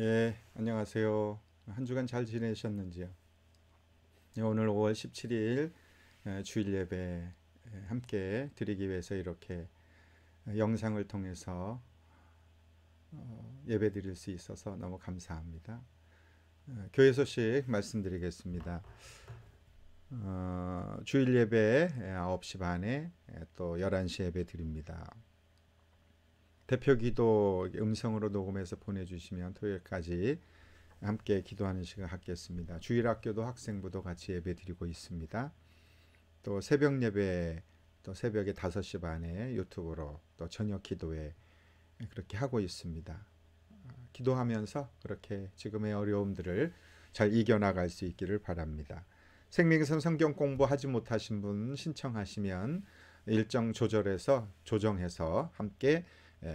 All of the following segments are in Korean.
예, 안녕하세요. 한 주간 잘 지내셨는지요? 예, 오늘 5월 17일 주일 예배 함께 드리기 위해서 이렇게 영상을 통해서 예배 드릴 수 있어서 너무 감사합니다. 교회 소식 말씀드리겠습니다. 주일 예배 9시 반에 또 11시 예배 드립니다. 대표 기도 음성으로 녹음해서 보내주시면 토요일까지 함께 기도하는 시간 갖겠습니다. 주일학교도 학생부도 같이 예배 드리고 있습니다. 또 새벽 예배 또 새벽에 5시 반에 유튜브로 또 저녁 기도회 그렇게 하고 있습니다. 기도하면서 그렇게 지금의 어려움들을 잘 이겨나갈 수 있기를 바랍니다. 생명선 성경 공부하지 못하신 분 신청하시면 일정 조정해서 함께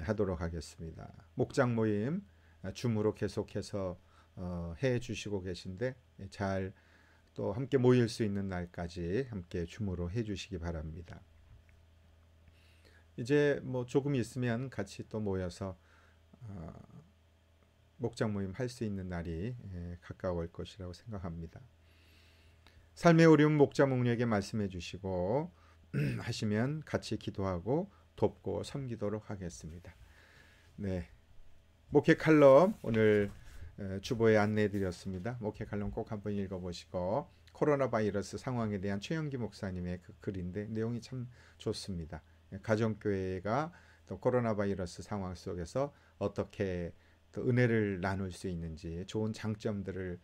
하도록 하겠습니다. 목장 모임 줌으로 계속해서 해 주시고 계신데 잘 또 함께 모일 수 있는 날까지 함께 줌으로 해 주시기 바랍니다. 이제 뭐 조금 있으면 같이 또 모여서 목장 모임 할 수 있는 날이 가까울 것이라고 생각합니다. 삶의 어려움 목자 목녀에게 말씀해 주시고 하시면 같이 기도하고 돕고 섬기도록 하겠습니다. 네, 목회 칼럼 오늘 주보에 안내해 드렸습니다. 목회 칼럼 꼭 한번 읽어보시고 코로나 바이러스 상황에 대한 최영기 목사님의 그 글인데 내용이 참 좋습니다. 가정교회가 또 코로나 바이러스 상황 속에서 어떻게 또 은혜를 나눌 수 있는지 좋은 장점들을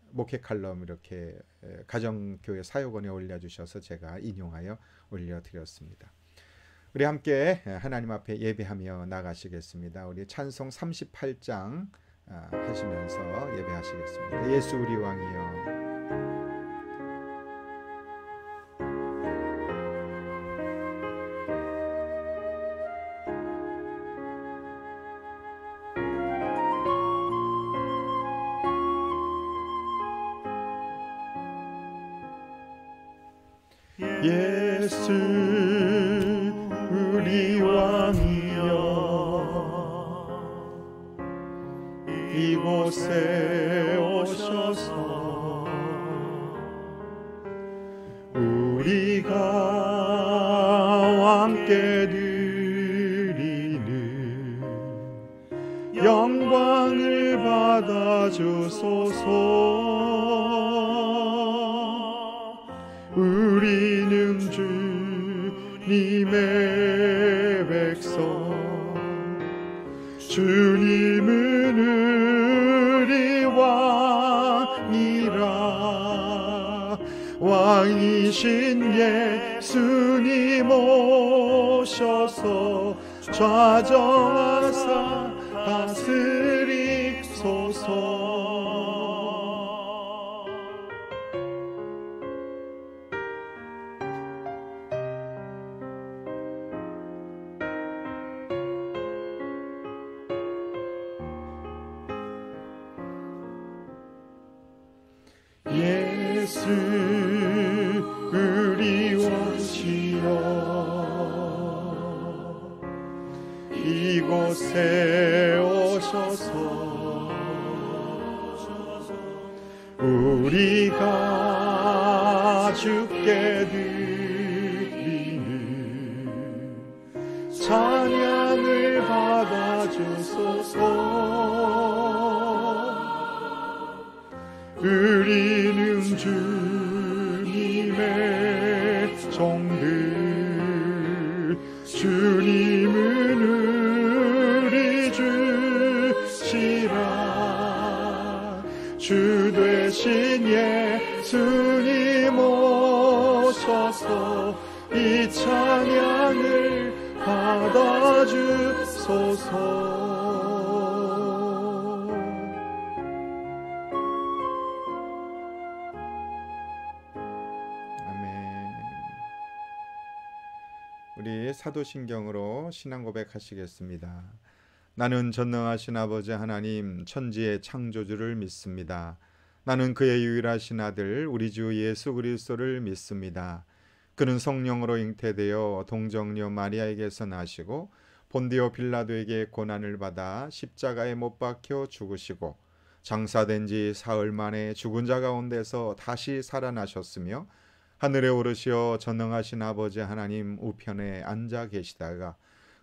목회 칼럼 이렇게 가정교회 사역원에 올려주셔서 제가 인용하여 올려드렸습니다. 우리 함께 하나님 앞에 예배하며 나가시겠습니다. 우리 찬송 38장 하시면서 예배하시겠습니다. 예수 우리 왕이여. 예수 우리 왕이여 이곳에 오셔서 우리가 함께 드리는 영광을 받아주소서. 우리는 주님의 백성, 주님은 우리 왕이라. 왕이신 예수님 오셔서 좌정하사 다스리소서. 예수 우리 왕이여 이곳에 오셔서 우리가 주께 드리는 찬양을 받아주소서. 우리는 주님의 종들, 주님은 우리 주시라. 주 되신 예수님 오셔서 이 찬양을 받아주소서. 우리 사도신경으로 신앙 고백하시겠습니다. 나는 전능하신 아버지 하나님 천지의 창조주를 믿습니다. 나는 그의 유일하신 아들 우리 주 예수 그리스도를 믿습니다. 그는 성령으로 잉태되어 동정녀 마리아에게서 나시고 본디오 빌라도에게 고난을 받아 십자가에 못 박혀 죽으시고 장사된 지 사흘 만에 죽은 자 가운데서 다시 살아나셨으며 하늘에 오르시어 전능하신 아버지 하나님 우편에 앉아 계시다가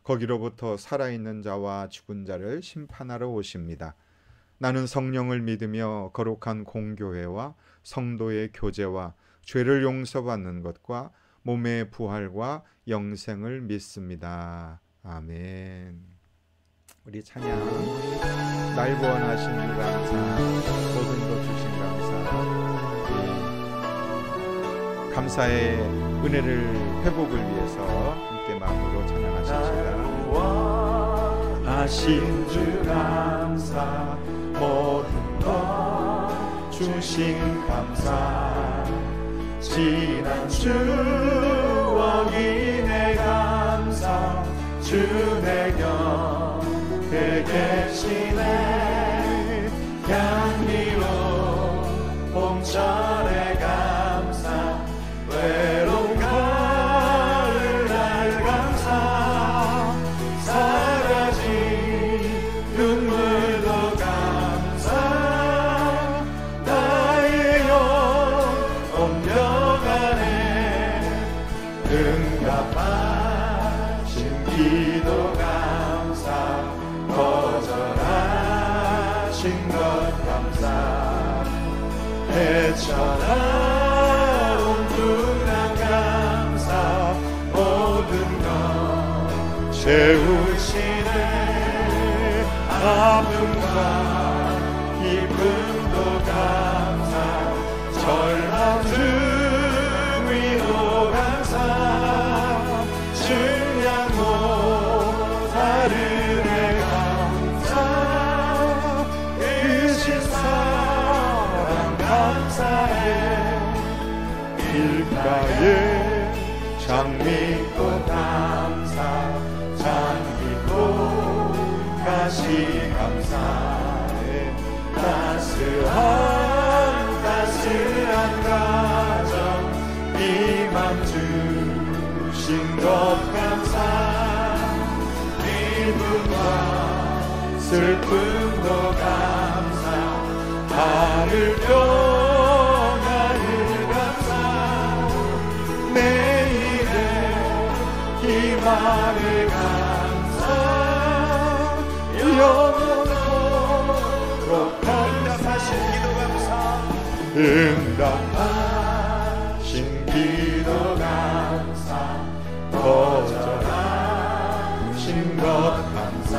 거기로부터 살아있는 자와 죽은 자를 심판하러 오십니다. 나는 성령을 믿으며 거룩한 공교회와 성도의 교제와 죄를 용서받는 것과 몸의 부활과 영생을 믿습니다. 아멘. 우리 찬양. 날 구원하신 주 감사, 모든 것 주신 감사. 감사의 은혜를 회복을 위해서 함께 마음으로 찬양하십시다. 하신 주 감사, 모든 것 주신 감사, 지난 추억이 내 감사, 주 내 곁에 계시네. 향기로운 봄철의 감사, 외로운 가을날 감사, 사라진 눈물도 감사, 나의 영혼 병안에 응답하신 기도 감사, 거절하신 것 감사, 헤쳐나온 분한 감사, 모든 것 채우시네. 아픔과 기쁨도 감사, 절망 중 위로 감사, 증량 못할 은혜 감사, 크신 사랑 감사해. 길가에 장미꽃 감사, 장미꽃 가시 감사해. 따스한 가정 비만 주신 것 감사, 기쁨과 슬픔도 감사, 하늘 평안을 감사, 내일의 희망을 감사, 영원토록 응답하신 기도 감사, 응답하신 기도 감사, 거절하신 것 감사,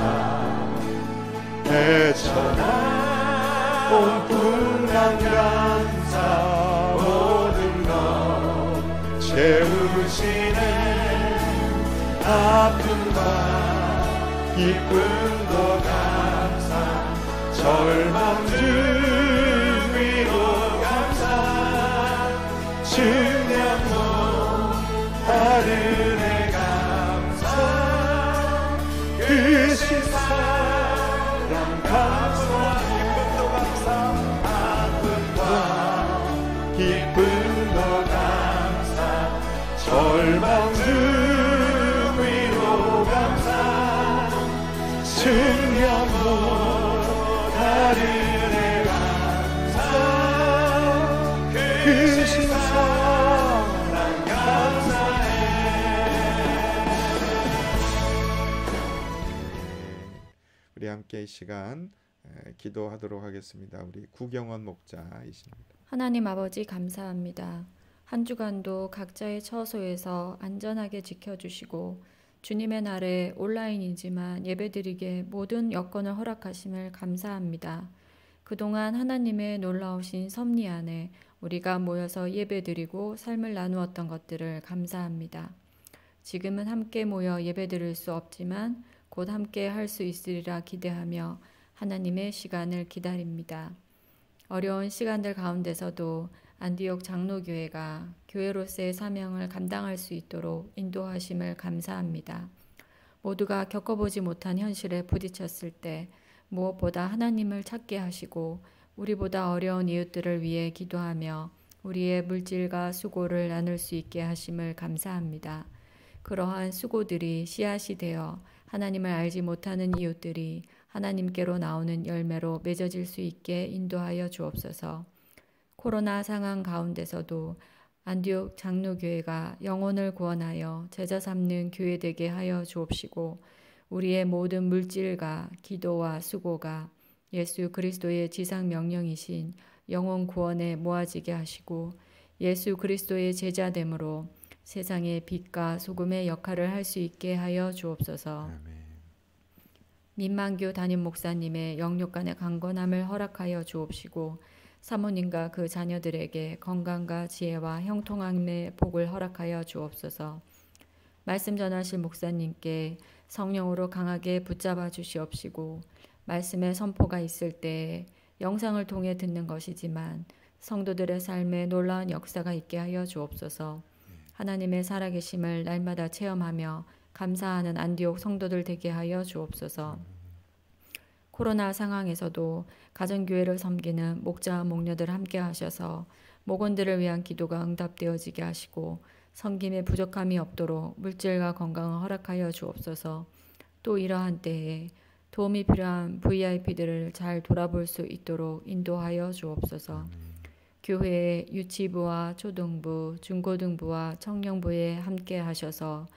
헤쳐나온 분한 감사, 모든 것 채우시네. 아픔과 기쁨도 감사, 절망 중 위로 감사, 증량 못할 은혜 감사, 크신 사랑 감사, 기쁨도 감사, 아픔과 기쁨도 감사, 절망 중 위로 감사, 증량 못할 은혜 감사, 크신 사랑 감사해. 우리 함께 이 시간 기도하도록 하겠습니다. 우리 구경원 목자이십니다. 하나님 아버지 감사합니다. 한 주간도 각자의 처소에서 안전하게 지켜주시고 주님의 날에 온라인이지만 예배드리게 모든 여건을 허락하심을 감사합니다. 그동안 하나님의 놀라우신 섭리 안에 우리가 모여서 예배드리고 삶을 나누었던 것들을 감사합니다. 지금은 함께 모여 예배드릴 수 없지만 곧 함께 할 수 있으리라 기대하며 하나님의 시간을 기다립니다. 어려운 시간들 가운데서도 안디옥 장로교회가 교회로서의 사명을 감당할 수 있도록 인도하심을 감사합니다. 모두가 겪어보지 못한 현실에 부딪혔을 때 무엇보다 하나님을 찾게 하시고 우리보다 어려운 이웃들을 위해 기도하며 우리의 물질과 수고를 나눌 수 있게 하심을 감사합니다. 그러한 수고들이 씨앗이 되어 하나님을 알지 못하는 이웃들이 하나님께로 나오는 열매로 맺어질 수 있게 인도하여 주옵소서. 코로나 상황 가운데서도 안디옥 장로교회가 영혼을 구원하여 제자 삼는 교회 되게 하여 주옵시고, 우리의 모든 물질과 기도와 수고가 예수 그리스도의 지상 명령이신 영혼 구원에 모아지게 하시고, 예수 그리스도의 제자됨으로 세상의 빛과 소금의 역할을 할 수 있게 하여 주옵소서. 민만교 담임 목사님의 영육간의 강건함을 허락하여 주옵시고, 사모님과 그 자녀들에게 건강과 지혜와 형통함의 복을 허락하여 주옵소서. 말씀 전하실 목사님께 성령으로 강하게 붙잡아 주시옵시고, 말씀의 선포가 있을 때 영상을 통해 듣는 것이지만 성도들의 삶에 놀라운 역사가 있게 하여 주옵소서. 하나님의 살아계심을 날마다 체험하며 감사하는 안디옥 성도들 되게 하여 주옵소서. 코로나 상황에서도 가정교회를 섬기는 목자와 목녀들 함께 하셔서 목원들을 위한 기도가 응답되어지게 하시고, 섬김에 부족함이 없도록 물질과 건강을 허락하여 주옵소서. 또 이러한 때에 도움이 필요한 VIP들을 잘 돌아볼 수 있도록 인도하여 주옵소서. 교회의 유치부와 초등부, 중고등부와 청년부에 함께 하셔서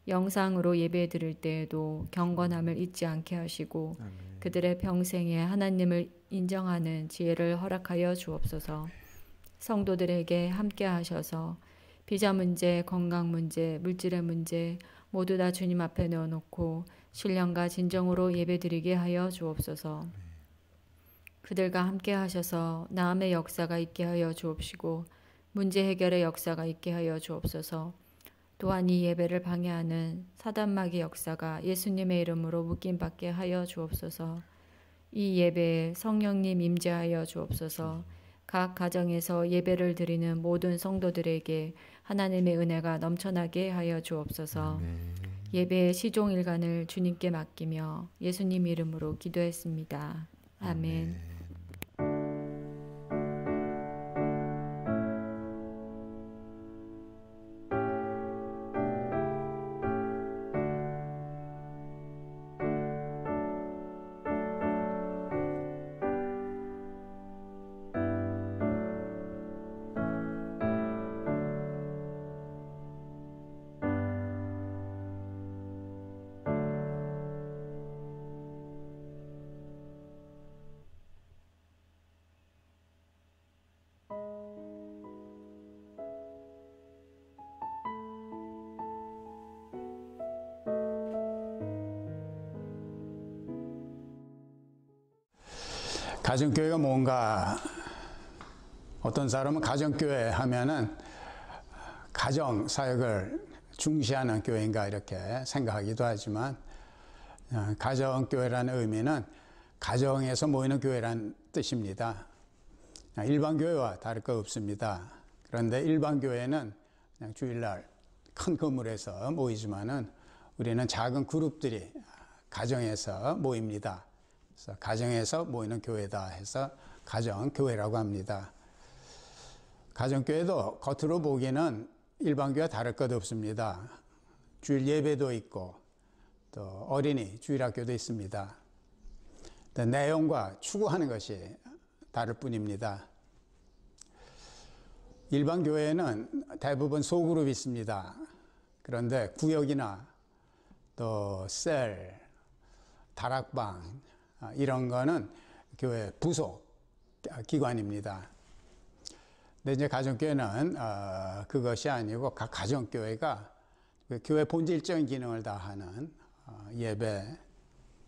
영상으로 예배 드릴 때에도 경건함을 잊지 않게 하시고, 그들의 평생에 하나님을 인정하는 지혜를 허락하여 주옵소서. 성도들에게 함께 하셔서 비자 문제, 건강 문제, 물질의 문제 모두 다 주님 앞에 내어놓고 신령과 진정으로 예배드리게 하여 주옵소서. 그들과 함께 하셔서 나음의 역사가 있게 하여 주옵시고, 문제 해결의 역사가 있게 하여 주옵소서. 또한 이 예배를 방해하는 사단마귀 역사가 예수님의 이름으로 묶임받게 하여 주옵소서. 이 예배에 성령님 임재하여 주옵소서. 각 가정에서 예배를 드리는 모든 성도들에게 하나님의 은혜가 넘쳐나게 하여 주옵소서. 예배의 시종일관을 주님께 맡기며 예수님 이름으로 기도했습니다. 아멘. 가정교회가 뭔가, 어떤 사람은 가정교회 하면은 가정사역을 중시하는 교회인가 이렇게 생각하기도 하지만, 가정교회라는 의미는 가정에서 모이는 교회란 뜻입니다. 일반 교회와 다를 거 없습니다. 그런데 일반 교회는 그냥 주일날 큰 건물에서 모이지만은 우리는 작은 그룹들이 가정에서 모입니다. 그래서 가정에서 모이는 교회다 해서 가정교회라고 합니다. 가정교회도 겉으로 보기에는 일반교회와 다를 것 없습니다. 주일 예배도 있고 또 어린이 주일학교도 있습니다. 내용과 추구하는 것이 다를 뿐입니다. 일반 교회는 대부분 소그룹이 있습니다. 그런데 구역이나 또 셀, 다락방 이런 거는 교회 부속 기관입니다. 근데 이제 가정교회는 그것이 아니고 각 가정교회가 교회 본질적인 기능을 다하는 예배,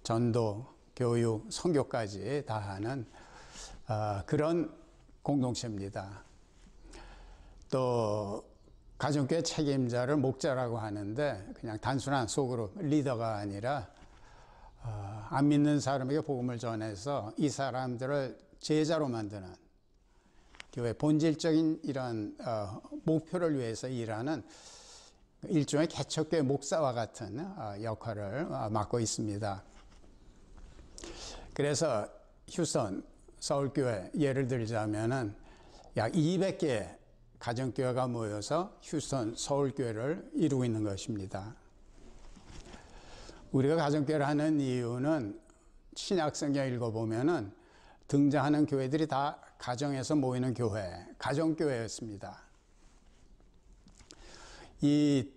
전도, 교육, 선교까지 다하는 그런 공동체입니다. 또 가정교회 책임자를 목자라고 하는데 그냥 단순한 소그룹 리더가 아니라 안 믿는 사람에게 복음을 전해서 이 사람들을 제자로 만드는 교회 본질적인 이런 목표를 위해서 일하는 일종의 개척교회 목사와 같은 역할을 맡고 있습니다. 그래서 휴스턴 서울교회 예를 들자면은 약 200개의 가정교회가 모여서 휴스턴 서울교회를 이루고 있는 것입니다. 우리가 가정교회를 하는 이유는 신약 성경 읽어보면은 등장하는 교회들이 다 가정에서 모이는 교회, 가정교회였습니다. 이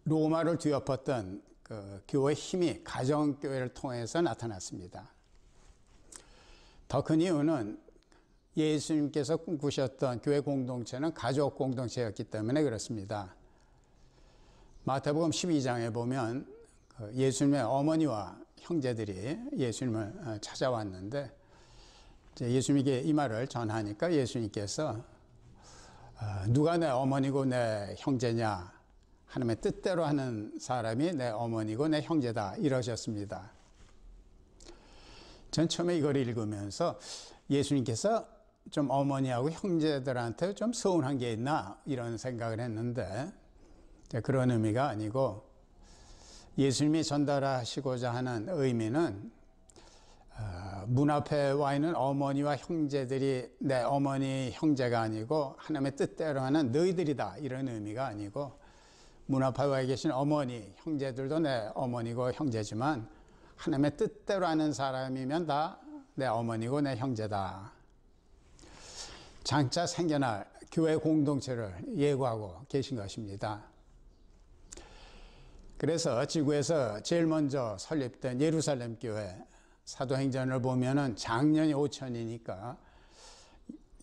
로마를 뒤엎었던 그 교회 힘이 가정교회를 통해서 나타났습니다. 더 큰 이유는 예수님께서 꿈꾸셨던 교회 공동체는 가족 공동체였기 때문에 그렇습니다. 마태복음 12장에 보면 예수님의 어머니와 형제들이 예수님을 찾아왔는데 예수님에게 이 말을 전하니까 예수님께서 누가 내 어머니고 내 형제냐? 하나님의 뜻대로 하는 사람이 내 어머니고 내 형제다 이러셨습니다. 전 처음에 이걸 읽으면서 예수님께서 좀 어머니하고 형제들한테 좀 서운한 게 있나 이런 생각을 했는데 그런 의미가 아니고 예수님이 전달하시고자 하는 의미는 문 앞에 와 있는 어머니와 형제들이 내 어머니 형제가 아니고 하나님의 뜻대로 하는 너희들이다 이런 의미가 아니고 문 앞에 와 계신 어머니 형제들도 내 어머니고 형제지만 하나님의 뜻대로 하는 사람이면 다 내 어머니고 내 형제다. 장차 생겨날 교회 공동체를 예고하고 계신 것입니다. 그래서 지구에서 제일 먼저 설립된 예루살렘 교회 사도행전을 보면은 장년이 5천이니까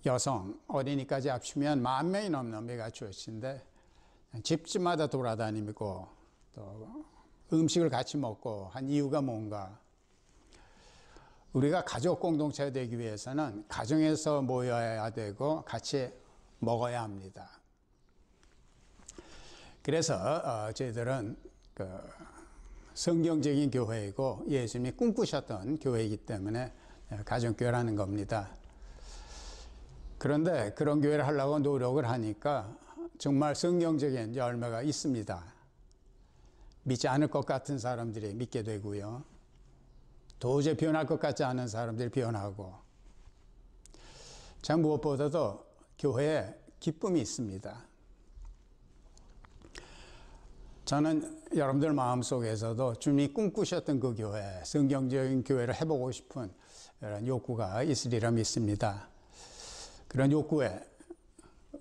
여성, 어린이까지 합치면 10,000명이 넘는 메가처치인데 집집마다 돌아다니고 또 음식을 같이 먹고 한 이유가 뭔가? 우리가 가족 공동체가 되기 위해서는 가정에서 모여야 되고 같이 먹어야 합니다. 그래서 저희들은 성경적인 교회이고 예수님이 꿈꾸셨던 교회이기 때문에 가정교회라는 겁니다. 그런데 그런 교회를 하려고 노력을 하니까 정말 성경적인 열매가 있습니다. 믿지 않을 것 같은 사람들이 믿게 되고요. 도저히 변할 것 같지 않은 사람들이 변하고 참 무엇보다도 교회에 기쁨이 있습니다. 저는 여러분들 마음속에서도 주님이 꿈꾸셨던 그 교회, 성경적인 교회를 해보고 싶은 이런 욕구가 있으리라 믿습니다. 그런 욕구에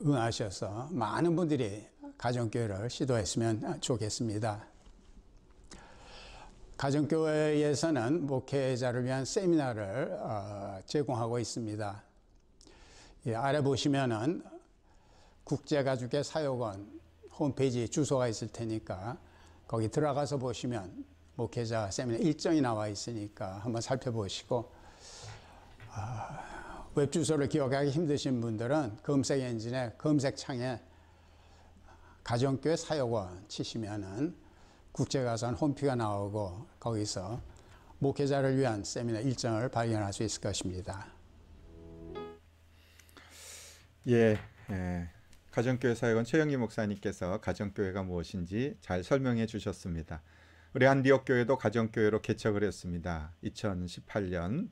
응하셔서 많은 분들이 가정교회를 시도했으면 좋겠습니다. 가정교회에서는 목회자를 위한 세미나를 제공하고 있습니다. 아래 보시면은 국제가족의 사역원 홈페이지 주소가 있을 테니까 거기 들어가서 보시면 목회자 세미나 일정이 나와 있으니까 한번 살펴보시고 웹 주소를 기억하기 힘드신 분들은 검색 엔진에 검색창에 가정교회 사역원 치시면은 국제가선 홈피가 나오고 거기서 목회자를 위한 세미나 일정을 발견할 수 있을 것입니다. 가정교회 사역원 최영기 목사님께서 가정교회가 무엇인지 잘 설명해 주셨습니다. 우리 안디옥 교회도 가정교회로 개척을 했습니다. 2018년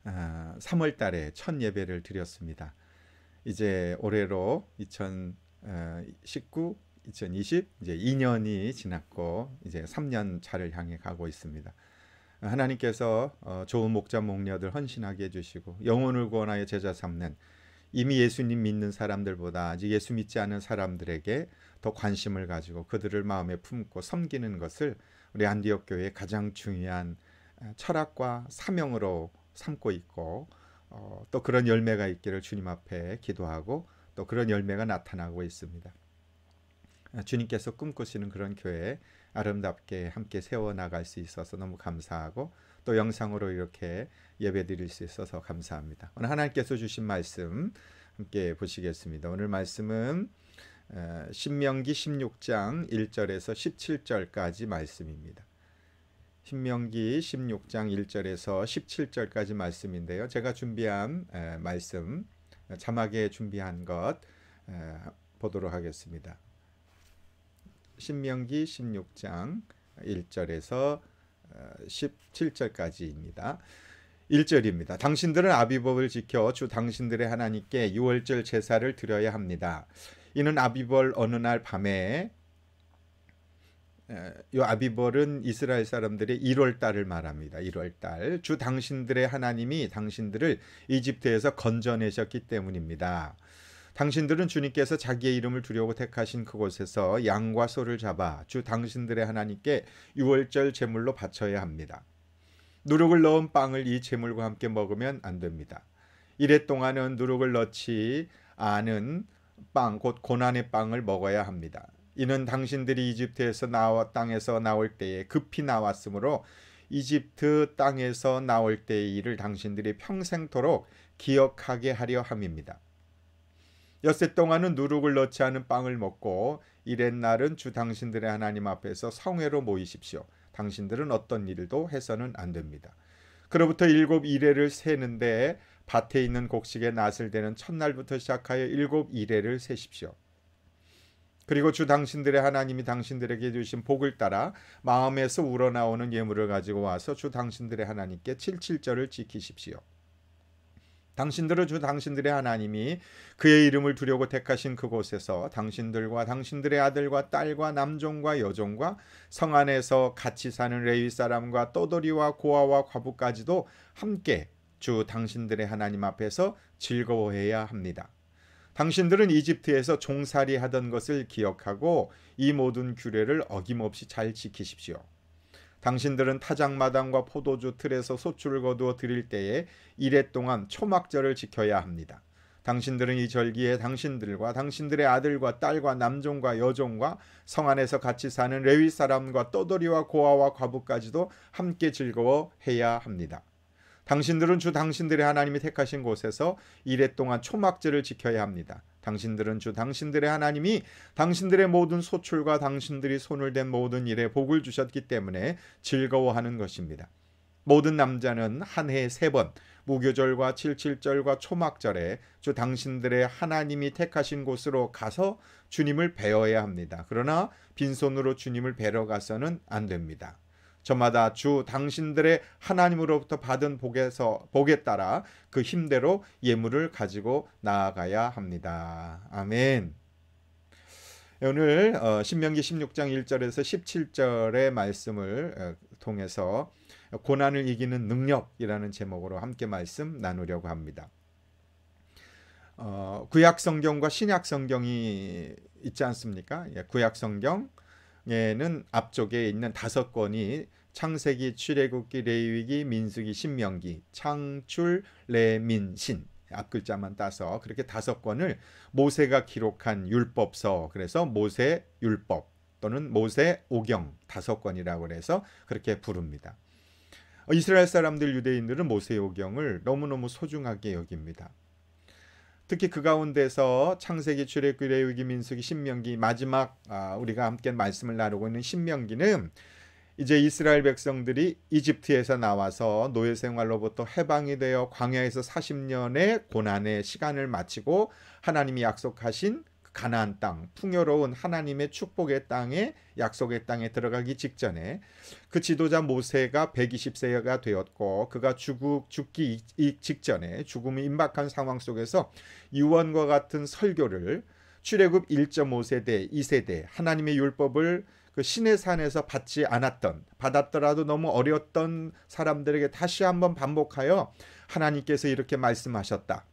3월 달에 첫 예배를 드렸습니다. 이제 올해로 2019, 2020 이제 2년이 지났고 이제 3년 차를 향해 가고 있습니다. 하나님께서 좋은 목자 목녀들 헌신하게 해주시고 영혼을 구원하여 제자 삼는 이미 예수님 믿는 사람들보다 아직 예수 믿지 않은 사람들에게 더 관심을 가지고 그들을 마음에 품고 섬기는 것을 우리 안디옥 교회의 가장 중요한 철학과 사명으로 삼고 있고 또 그런 열매가 있기를 주님 앞에 기도하고 또 그런 열매가 나타나고 있습니다. 주님께서 꿈꾸시는 그런 교회 아름답게 함께 세워나갈 수 있어서 너무 감사하고 또 영상으로 이렇게 예배드릴 수 있어서 감사합니다. 오늘 하나님께서 주신 말씀 함께 보시겠습니다. 오늘 말씀은 신명기 16장 1절에서 17절까지 말씀입니다. 신명기 16장 1절에서 17절까지 말씀인데요. 제가 준비한 말씀 자막에 준비한 것 보도록 하겠습니다. 신명기 16장 1절에서 17절까지입니다. 1절입니다. 당신들은 아비법을 지켜 주 당신들의 하나님께 유월절 제사를 드려야 합니다. 이는 아비벌 어느 날 밤에 이 아비벌은 이스라엘 사람들의 1월 달을 말합니다. 1월 달. 주 당신들의 하나님이 당신들을 이집트에서 건져내셨기 때문입니다. 당신들은 주님께서 자기의 이름을 두려고 택하신 그곳에서 양과 소를 잡아 주 당신들의 하나님께 유월절 제물로 바쳐야 합니다. 누룩을 넣은 빵을 이 제물과 함께 먹으면 안 됩니다. 이래 동안은 누룩을 넣지 않은 빵, 곧 고난의 빵을 먹어야 합니다. 이는 당신들이 이집트에서 땅에서 나올 때에 급히 나왔으므로 이집트 땅에서 나올 때의 일을 당신들이 평생토록 기억하게 하려 함입니다. 엿새 동안은 누룩을 넣지 않은 빵을 먹고 이렛날은 주 당신들의 하나님 앞에서 성회로 모이십시오. 당신들은 어떤 일도 해서는 안 됩니다. 그로부터 7이레를 세는데 밭에 있는 곡식의 낫을 대는 첫날부터 시작하여 7이레를 세십시오. 그리고 주 당신들의 하나님이 당신들에게 주신 복을 따라 마음에서 우러나오는 예물을 가지고 와서 주 당신들의 하나님께 77절을 지키십시오. 당신들은 주 당신들의 하나님이 그의 이름을 두려고 택하신 그곳에서 당신들과 당신들의 아들과 딸과 남종과 여종과 성 안에서 같이 사는 레위 사람과 떠돌이와 고아와 과부까지도 함께 주 당신들의 하나님 앞에서 즐거워해야 합니다. 당신들은 이집트에서 종살이 하던 것을 기억하고 이 모든 규례를 어김없이 잘 지키십시오. 당신들은 타작마당과 포도주 틀에서 소출을 거두어 드릴 때에 이래 동안 초막절을 지켜야 합니다. 당신들은 이 절기에 당신들과 당신들의 아들과 딸과 남종과 여종과 성 안에서 같이 사는 레위 사람과 떠돌이와 고아와 과부까지도 함께 즐거워해야 합니다. 당신들은 주 당신들의 하나님이 택하신 곳에서 이래 동안 초막절을 지켜야 합니다. 당신들은 주 당신들의 하나님이 당신들의 모든 소출과 당신들이 손을 댄 모든 일에 복을 주셨기 때문에 즐거워하는 것입니다. 모든 남자는 한 해에 3번 무교절과 77절과 초막절에 주 당신들의 하나님이 택하신 곳으로 가서 주님을 뵈어야 합니다. 그러나 빈손으로 주님을 뵈러 가서는 안 됩니다. 저마다 주 당신들의 하나님으로부터 받은 복에 따라 그 힘대로 예물을 가지고 나아가야 합니다. 아멘. 오늘 신명기 16장 1절에서 17절의 말씀을 통해서 고난을 이기는 능력이라는 제목으로 함께 말씀 나누려고 합니다. 구약 성경과 신약 성경이 있지 않습니까? 구약 성경에는 앞쪽에 있는 5권이 창세기, 출애굽기, 레위기, 민수기, 신명기, 창출, 레민, 신 앞글자만 따서 그렇게 5권을 모세가 기록한 율법서, 그래서 모세 율법 또는 모세 오경 5권이라고 해서 그렇게 부릅니다. 이스라엘 사람들, 유대인들은 모세 오경을 너무너무 소중하게 여깁니다. 특히 그 가운데서 창세기, 출애굽기, 레위기, 민수기, 신명기, 마지막 우리가 함께 말씀을 나누고 있는 신명기는 이제 이스라엘 백성들이 이집트에서 나와서 노예 생활로부터 해방이 되어 광야에서 40년의 고난의 시간을 마치고 하나님이 약속하신 가나안 땅, 풍요로운 하나님의 축복의 땅에, 약속의 땅에 들어가기 직전에 그 지도자 모세가 120세가 되었고 그가 죽기 직전에 죽음이 임박한 상황 속에서 유언과 같은 설교를 출애굽 1.5세대, 2세대 하나님의 율법을 그 신의 산에서 받았더라도 너무 어려웠던 사람들에게 다시 한번 반복하여 하나님께서 이렇게 말씀하셨다.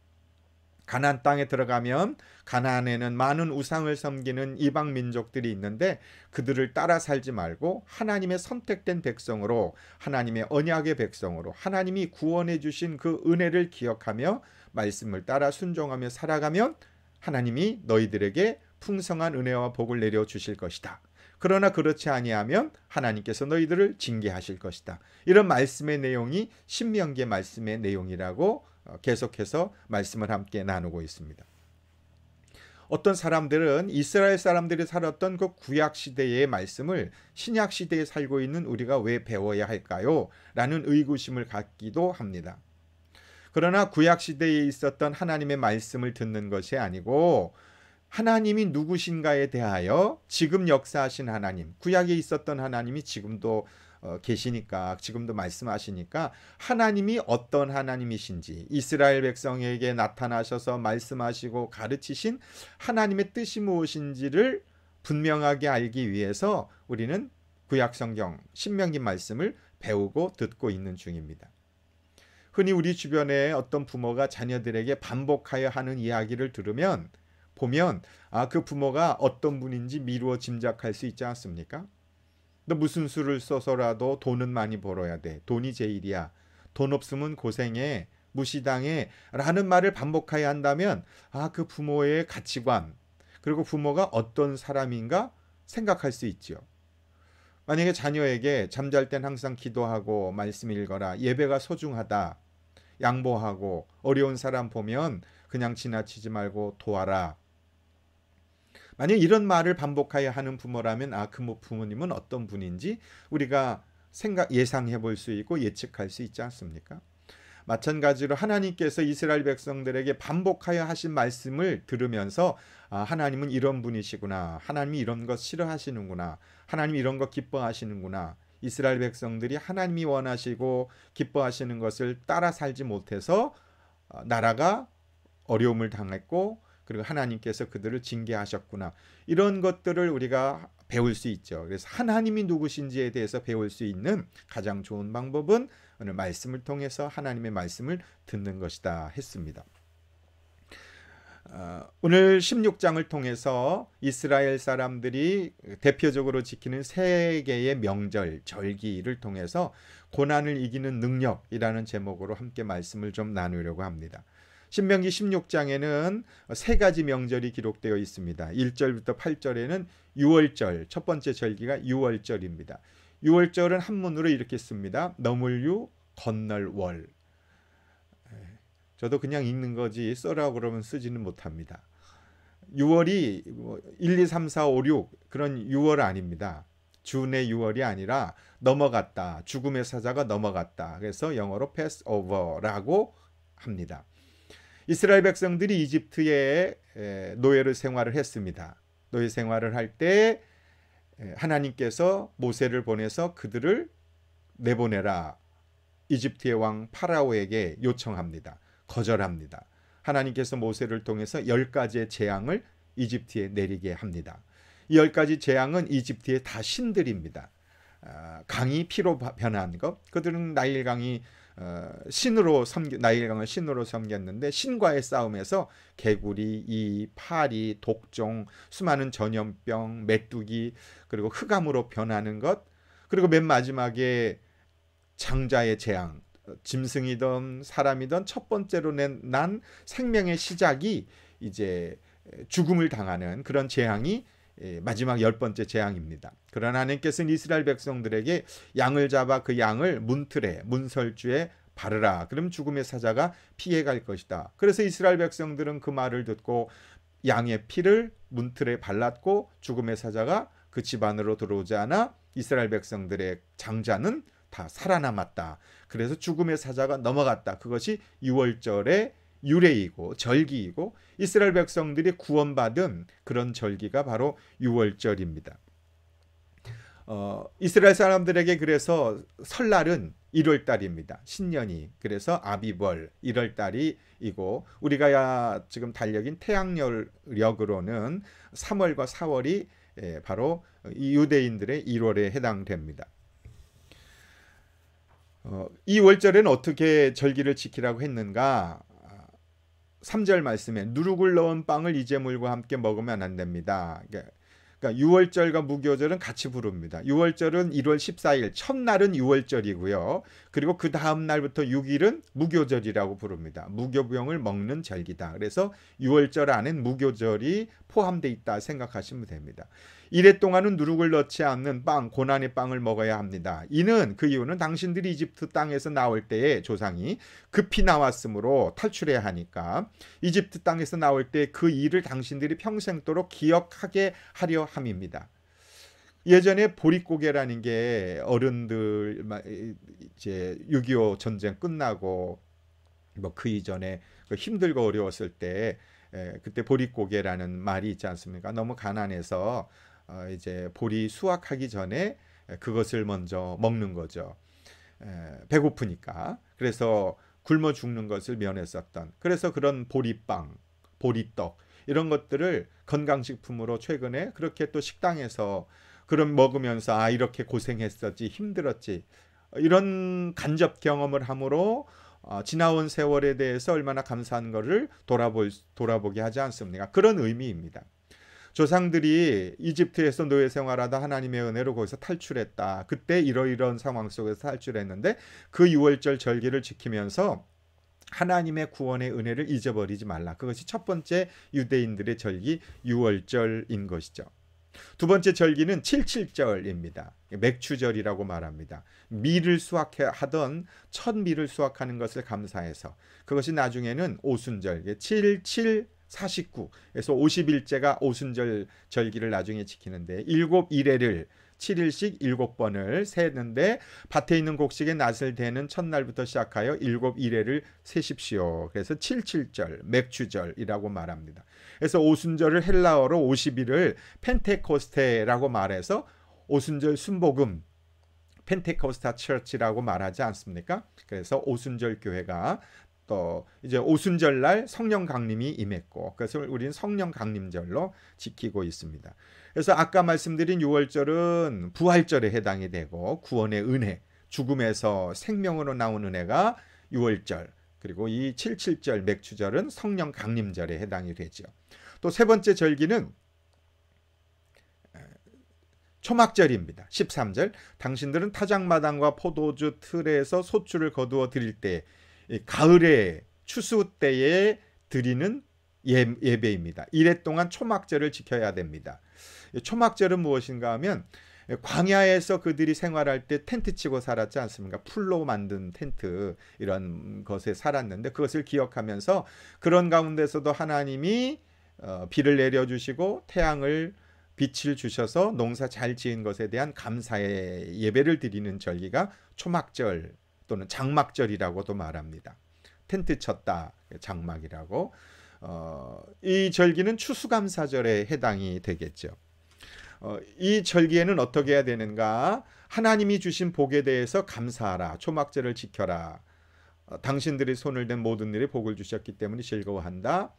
가나안 땅에 들어가면 가나안에는 많은 우상을 섬기는 이방 민족들이 있는데 그들을 따라 살지 말고 하나님의 선택된 백성으로, 하나님의 언약의 백성으로 하나님이 구원해 주신 그 은혜를 기억하며 말씀을 따라 순종하며 살아가면 하나님이 너희들에게 풍성한 은혜와 복을 내려 주실 것이다. 그러나 그렇지 아니하면 하나님께서 너희들을 징계하실 것이다. 이런 말씀의 내용이 신명기의 말씀의 내용이라고 계속해서 말씀을 함께 나누고 있습니다. 어떤 사람들은 이스라엘 사람들이 살았던 그 구약 시대의 말씀을 신약 시대에 살고 있는 우리가 왜 배워야 할까요? 라는 의구심을 갖기도 합니다. 그러나 구약 시대에 있었던 하나님의 말씀을 듣는 것이 아니고 하나님이 누구신가에 대하여 지금 역사하신 하나님, 구약에 있었던 하나님이 지금도 계시니까, 지금도 말씀하시니까 하나님이 어떤 하나님이신지, 이스라엘 백성에게 나타나셔서 말씀하시고 가르치신 하나님의 뜻이 무엇인지를 분명하게 알기 위해서 우리는 구약성경 신명기 말씀을 배우고 듣고 있는 중입니다. 흔히 우리 주변에 어떤 부모가 자녀들에게 반복하여 하는 이야기를 들으면 보면 그 부모가 어떤 분인지 미루어 짐작할 수 있지 않습니까? 너 무슨 수를 써서라도 돈은 많이 벌어야 돼. 돈이 제일이야. 돈 없으면 고생해. 무시당해. 라는 말을 반복하여 한다면 그 부모의 가치관 그리고 부모가 어떤 사람인가 생각할 수 있죠. 만약에 자녀에게 잠잘 땐 항상 기도하고 말씀 읽어라. 예배가 소중하다. 양보하고 어려운 사람 보면 그냥 지나치지 말고 도와라. 만약 이런 말을 반복하여 하는 부모라면 그 부모님은 어떤 분인지 우리가 예상해 볼 수 있고 예측할 수 있지 않습니까? 마찬가지로 하나님께서 이스라엘 백성들에게 반복하여 하신 말씀을 들으면서 하나님은 이런 분이시구나. 하나님이 이런 것 싫어하시는구나. 하나님이 이런 것 기뻐하시는구나. 이스라엘 백성들이 하나님이 원하시고 기뻐하시는 것을 따라 살지 못해서 나라가 어려움을 당했고 그리고 하나님께서 그들을 징계하셨구나. 이런 것들을 우리가 배울 수 있죠. 그래서 하나님이 누구신지에 대해서 배울 수 있는 가장 좋은 방법은 오늘 말씀을 통해서 하나님의 말씀을 듣는 것이다 했습니다. 오늘 16장을 통해서 이스라엘 사람들이 대표적으로 지키는 세 개의 명절, 절기를 통해서 고난을 이기는 능력이라는 제목으로 함께 말씀을 좀 나누려고 합니다. 신명기 16장에는 세 가지 명절이 기록되어 있습니다. 1절부터 8절에는 유월절, 첫 번째 절기가 유월절입니다. 유월절은 한문으로 이렇게 씁니다. 넘을유, 건널월. 저도 그냥 읽는 거지 써라고 그러면 쓰지는 못합니다. 6월이 1, 2, 3, 4, 5, 6 그런 6월 아닙니다. 준의 6월이 아니라 넘어갔다. 죽음의 사자가 넘어갔다. 그래서 영어로 패스오버라고 합니다. 이스라엘 백성들이 이집트에 노예를 생활을 했습니다. 노예 생활을 할 때 하나님께서 모세를 보내서 그들을 내보내라. 이집트의 왕 파라오에게 요청합니다. 거절합니다. 하나님께서 모세를 통해서 10가지의 재앙을 이집트에 내리게 합니다. 이 10가지 재앙은 이집트의 다 신들입니다. 강이 피로 변한 것, 그들은 나일강을 신으로 섬겼는데 신과의 싸움에서 개구리, 이, 파리, 독종, 수많은 전염병, 메뚜기, 그리고 흑암으로 변하는 것, 그리고 맨 마지막에 장자의 재앙, 짐승이든 사람이든 첫 번째로 난 생명의 시작이 이제 죽음을 당하는 그런 재앙이 마지막 10번째 재앙입니다. 그러나 하나님께서는 이스라엘 백성들에게 양을 잡아 그 양을 문틀에 문설주에 바르라. 그럼 죽음의 사자가 피해갈 것이다. 그래서 이스라엘 백성들은 그 말을 듣고 양의 피를 문틀에 발랐고 죽음의 사자가 그 집 안으로 들어오지 않아 이스라엘 백성들의 장자는 다 살아남았다. 그래서 죽음의 사자가 넘어갔다. 그것이 유월절의 유래이고 절기이고 이스라엘 백성들이 구원받은 그런 절기가 바로 유월절입니다. 이스라엘 사람들에게 그래서 설날은 1월달입니다. 신년이. 그래서 아비벌 1월달이고 우리가 지금 달력인 태양력으로는 3월과 4월이 바로 유대인들의 1월에 해당됩니다. 이 월절에는 어떻게 절기를 지키라고 했는가? 3절 말씀에 누룩을 넣은 빵을 이재물과 함께 먹으면 안 됩니다. 그러니까 유월절과 무교절은 같이 부릅니다. 유월절은 1월 14일, 첫날은 유월절이고요. 그리고 그 다음 날부터 6일은 무교절이라고 부릅니다. 무교병을 먹는 절기다. 그래서 유월절 안엔 무교절이 포함되어 있다 생각하시면 됩니다. 이래 동안은 누룩을 넣지 않는 빵, 고난의 빵을 먹어야 합니다. 그 이유는 당신들이 이집트 땅에서 나올 때에 조상이 급히 나왔으므로 탈출해야 하니까 이집트 땅에서 나올 때 그 일을 당신들이 평생도록 기억하게 하려 함입니다. 예전에 보릿고개라는 게 어른들 이제 6.25 전쟁 끝나고 뭐 그 이전에 힘들고 어려웠을 때 그때 보릿고개라는 말이 있지 않습니까? 너무 가난해서 이제 보리 수확하기 전에 그것을 먼저 먹는 거죠. 배고프니까. 그래서 굶어 죽는 것을 면했었던. 그래서 그런 보리빵, 보리떡 이런 것들을 건강식품으로 최근에 그렇게 또 식당에서 그럼 먹으면서 아 이렇게 고생했었지, 힘들었지, 이런 간접 경험을 함으로 지나온 세월에 대해서 얼마나 감사한 것을 돌아보게 하지 않습니까? 그런 의미입니다. 조상들이 이집트에서 노예 생활하다 하나님의 은혜로 거기서 탈출했다. 그때 이러이러한 상황 속에서 탈출했는데 그 유월절 절기를 지키면서 하나님의 구원의 은혜를 잊어버리지 말라. 그것이 첫 번째 유대인들의 절기 유월절인 것이죠. 두 번째 절기는 칠칠절입니다. 맥추절이라고 말합니다. 밀을 수확하던 첫 밀을 수확하는 것을 감사해서 그것이 나중에는 오순절 7749에서 50일째가 오순절 절기를 나중에 지키는데 7일에를 7일씩 7번을 세는데 밭에 있는 곡식에 낫을 대는 첫날부터 시작하여 7일에를 세십시오. 그래서 칠칠절, 맥추절이라고 말합니다. 그래서 오순절을 헬라어로 50일을 펜테코스테라고 말해서 오순절 순복음, 펜테코스타 처치라고 말하지 않습니까? 그래서 오순절 교회가 또 이제 오순절 날 성령 강림이 임했고 그것을 우리는 성령 강림절로 지키고 있습니다. 그래서 아까 말씀드린 유월절은 부활절에 해당이 되고 구원의 은혜, 죽음에서 생명으로 나온 은혜가 유월절, 그리고 이 칠칠절 맥추절은 성령 강림절에 해당이 되죠. 또 세 번째 절기는 초막절입니다. 13절 당신들은 타작마당과 포도주 틀에서 소출을 거두어 드릴 때 가을에 추수 때에 드리는 예배입니다. 이래 동안 초막절을 지켜야 됩니다. 초막절은 무엇인가 하면 광야에서 그들이 생활할 때 텐트 치고 살았지 않습니까? 풀로 만든 텐트 이런 것에 살았는데 그것을 기억하면서 그런 가운데서도 하나님이 비를 내려주시고 태양을 빛을 주셔서 농사 잘 지은 것에 대한 감사의 예배를 드리는 절기가 초막절 또는 장막절이라고도 말합니다. 텐트 쳤다, 장막이라고. 이 절기는 추수감사절에 해당이 되겠죠. 이 절기에는 어떻게 해야 되는가? 하나님이 주신 복에 대해서 감사하라. 초막절을 지켜라. 당신들이 손을 댄 모든 일에 복을 주셨기 때문에 즐거워한다.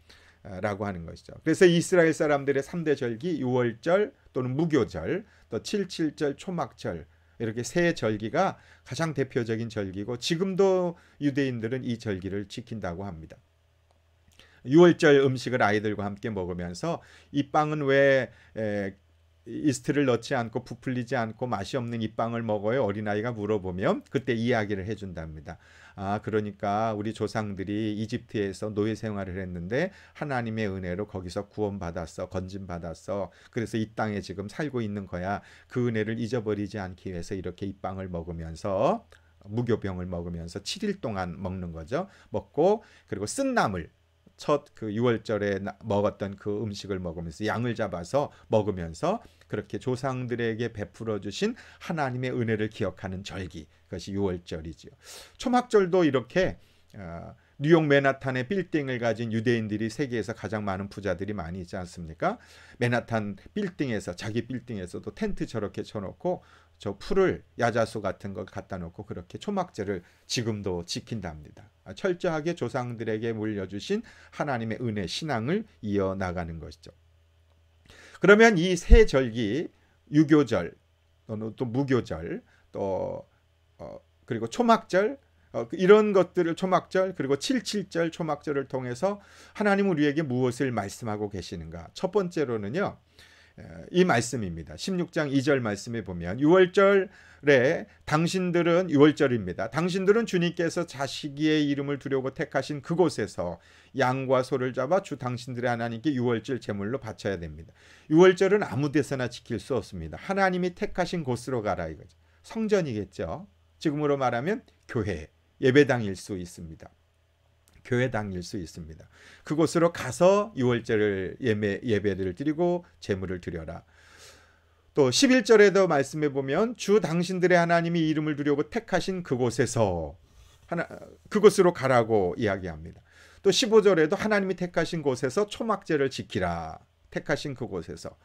라고 하는 것이죠. 그래서 이스라엘 사람들의 3대 절기 유월절 또는 무교절 또 칠칠절 초막절 이렇게 세 절기가 가장 대표적인 절기고 지금도 유대인들은 이 절기를 지킨다고 합니다. 유월절 음식을 아이들과 함께 먹으면서 이 빵은 왜 이스트를 넣지 않고 부풀리지 않고 맛이 없는 이 빵을 먹어요? 어린아이가 물어보면 그때 이야기를 해준답니다. 아, 그러니까 우리 조상들이 이집트에서 노예 생활을 했는데 하나님의 은혜로 거기서 구원받았어, 건진받았어. 그래서 이 땅에 지금 살고 있는 거야. 그 은혜를 잊어버리지 않기 위해서 이렇게 이 빵을 먹으면서 무교병을 먹으면서 7일 동안 먹는 거죠. 먹고 그리고 쓴나물 첫 그 유월절에 먹었던 그 음식을 먹으면서 양을 잡아서 먹으면서 그렇게 조상들에게 베풀어 주신 하나님의 은혜를 기억하는 절기, 그것이 유월절이지요. 초막절도 이렇게 뉴욕 맨하탄의 빌딩을 가진 유대인들이 세계에서 가장 많은 부자들이 많이 있지 않습니까? 맨하탄 빌딩에서 자기 빌딩에서도 텐트 저렇게 쳐놓고 저 풀을 야자수 같은 걸 갖다 놓고 그렇게 초막절을 지금도 지킨답니다. 철저하게 조상들에게 물려주신 하나님의 은혜 신앙을 이어나가는 것이죠. 그러면 이 세 절기 유교절 또는 또 무교절 또 그리고 초막절 이런 것들을 초막절 그리고 칠칠절 초막절을 통해서 하나님 우리에게 무엇을 말씀하고 계시는가? 첫 번째로는요. 이 말씀입니다. 16장 2절 말씀에 보면 유월절에 당신들은 유월절입니다. 당신들은 주님께서 자식의 이름을 두려고 택하신 그곳에서 양과 소를 잡아 주 당신들의 하나님께 유월절 제물로 바쳐야 됩니다. 유월절은 아무 데서나 지킬 수 없습니다. 하나님이 택하신 곳으로 가라 이거죠. 성전이겠죠. 지금으로 말하면 교회, 예배당일 수 있습니다. 교회당일 수 있습니다. 그곳으로 가서 유월절을 예배를 드리고 제물을 드려라. 또 11절에도 말씀해 보면 주 당신들의 하나님이 이름을 두려고 택하신 그곳에서 그곳으로 가라고 이야기합니다. 또 15절에도 하나님이 택하신 곳에서 초막절을 지키라. 택하신 그곳에서.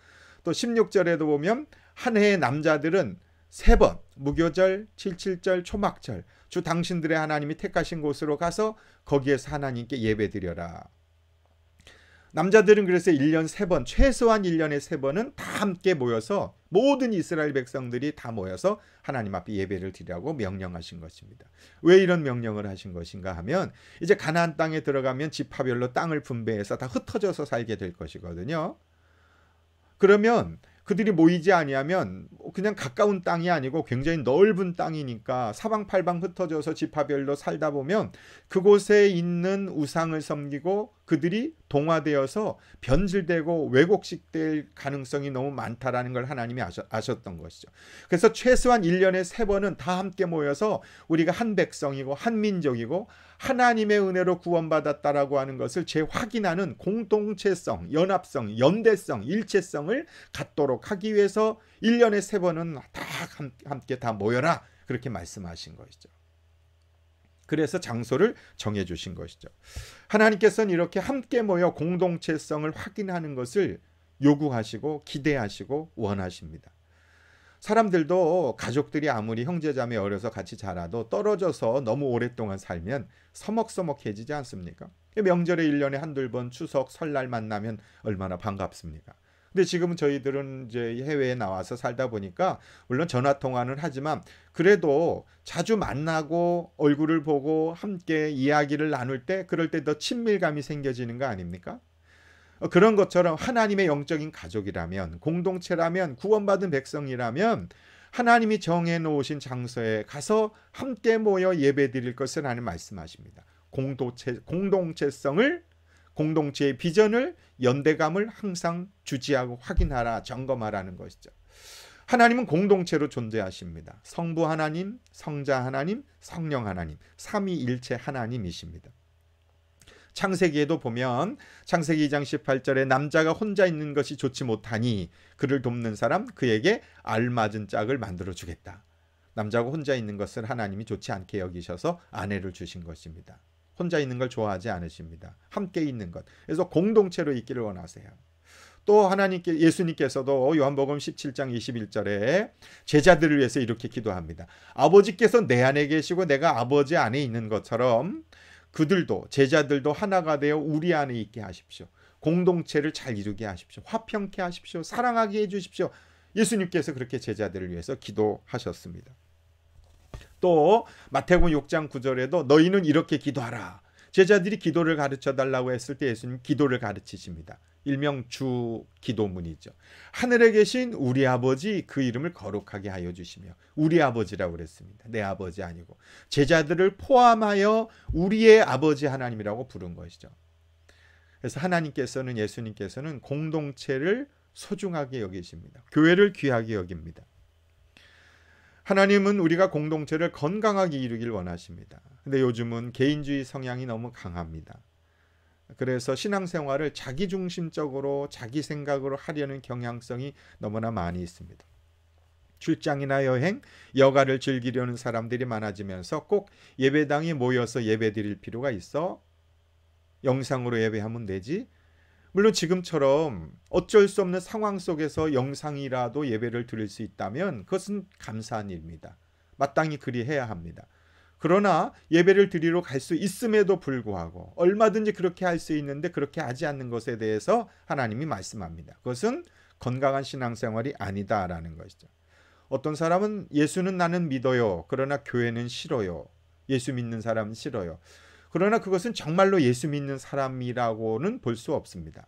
또 16절에도 보면 한 해의 남자들은 3번 무교절, 칠칠절, 초막절 주 당신들의 하나님이 택하신 곳으로 가서 거기에서 하나님께 예배드려라. 남자들은 그래서 1년 3번 최소한 1년에 3번은 다 함께 모여서 모든 이스라엘 백성들이 다 모여서 하나님 앞에 예배를 드리라고 명령하신 것입니다. 왜 이런 명령을 하신 것인가 하면 이제 가나안 땅에 들어가면 지파별로 땅을 분배해서 다 흩어져서 살게 될 것이거든요. 그러면 그들이 모이지 아니하면 그냥 가까운 땅이 아니고 굉장히 넓은 땅이니까 사방팔방 흩어져서 지파별로 살다 보면 그곳에 있는 우상을 섬기고 그들이 동화되어서 변질되고 왜곡식될 가능성이 너무 많다라는 걸 하나님이 아셨던 것이죠. 그래서 최소한 1년에 3번은 다 함께 모여서 우리가 한 백성이고 한 민족이고 하나님의 은혜로 구원받았다라고 하는 것을 재확인하는 공동체성, 연합성, 연대성, 일체성을 갖도록 하기 위해서 1년에 3번은 다 함께 다 모여라 그렇게 말씀하신 것이죠. 그래서 장소를 정해주신 것이죠. 하나님께서는 이렇게 함께 모여 공동체성을 확인하는 것을 요구하시고 기대하시고 원하십니다. 사람들도 가족들이 아무리 형제자매 어려서 같이 자라도 떨어져서 너무 오랫동안 살면 서먹서먹해지지 않습니까? 명절에 1년에 한두 번 추석 설날 만나면 얼마나 반갑습니까? 근데 지금 저희들은 이제 해외에 나와서 살다 보니까 물론 전화 통화는 하지만 그래도 자주 만나고 얼굴을 보고 함께 이야기를 나눌 때 그럴 때 더 친밀감이 생겨지는 거 아닙니까? 그런 것처럼 하나님의 영적인 가족이라면 공동체라면 구원받은 백성이라면 하나님이 정해놓으신 장소에 가서 함께 모여 예배드릴 것을 하나님 말씀하십니다. 공동체성을 공동체의 비전을 연대감을 항상 주지하고 확인하라 점검하라는 것이죠. 하나님은 공동체로 존재하십니다. 성부 하나님, 성자 하나님, 성령 하나님, 삼위일체 하나님이십니다. 창세기에도 보면 창세기 2장 18절에 남자가 혼자 있는 것이 좋지 못하니 그를 돕는 사람 그에게 알맞은 짝을 만들어 주겠다. 남자가 혼자 있는 것을 하나님이 좋지 않게 여기셔서 아내를 주신 것입니다. 혼자 있는 걸 좋아하지 않으십니다. 함께 있는 것. 그래서 공동체로 있기를 원하세요. 또 예수님께서도 요한복음 17장 21절에 제자들을 위해서 이렇게 기도합니다. 아버지께서 내 안에 계시고 내가 아버지 안에 있는 것처럼 그들도 제자들도 하나가 되어 우리 안에 있게 하십시오. 공동체를 잘 이루게 하십시오. 화평케 하십시오. 사랑하게 해주십시오. 예수님께서 그렇게 제자들을 위해서 기도하셨습니다. 또 마태복음 6장 9절에도 너희는 이렇게 기도하라. 제자들이 기도를 가르쳐달라고 했을 때 예수님 기도를 가르치십니다. 일명 주 기도문이죠. 하늘에 계신 우리 아버지 그 이름을 거룩하게 하여 주시며 우리 아버지라고 그랬습니다. 내 아버지 아니고 제자들을 포함하여 우리의 아버지 하나님이라고 부른 것이죠. 그래서 하나님께서는 예수님께서는 공동체를 소중하게 여기십니다. 교회를 귀하게 여깁니다. 하나님은 우리가 공동체를 건강하게 이루길 원하십니다. 근데 요즘은 개인주의 성향이 너무 강합니다. 그래서 신앙생활을 자기중심적으로 자기 생각으로 하려는 경향성이 너무나 많이 있습니다. 출장이나 여행, 여가를 즐기려는 사람들이 많아지면서 꼭 예배당에 모여서 예배드릴 필요가 있어? 영상으로 예배하면 되지? 물론 지금처럼 어쩔 수 없는 상황 속에서 영상이라도 예배를 드릴 수 있다면 그것은 감사한 일입니다. 마땅히 그리 해야 합니다. 그러나 예배를 드리러 갈 수 있음에도 불구하고 얼마든지 그렇게 할 수 있는데 그렇게 하지 않는 것에 대해서 하나님이 말씀합니다. 그것은 건강한 신앙생활이 아니다라는 것이죠. 어떤 사람은 예수는 나는 믿어요. 그러나 교회는 싫어요. 예수 믿는 사람은 싫어요. 그러나 그것은 정말로 예수 믿는 사람이라고는 볼 수 없습니다.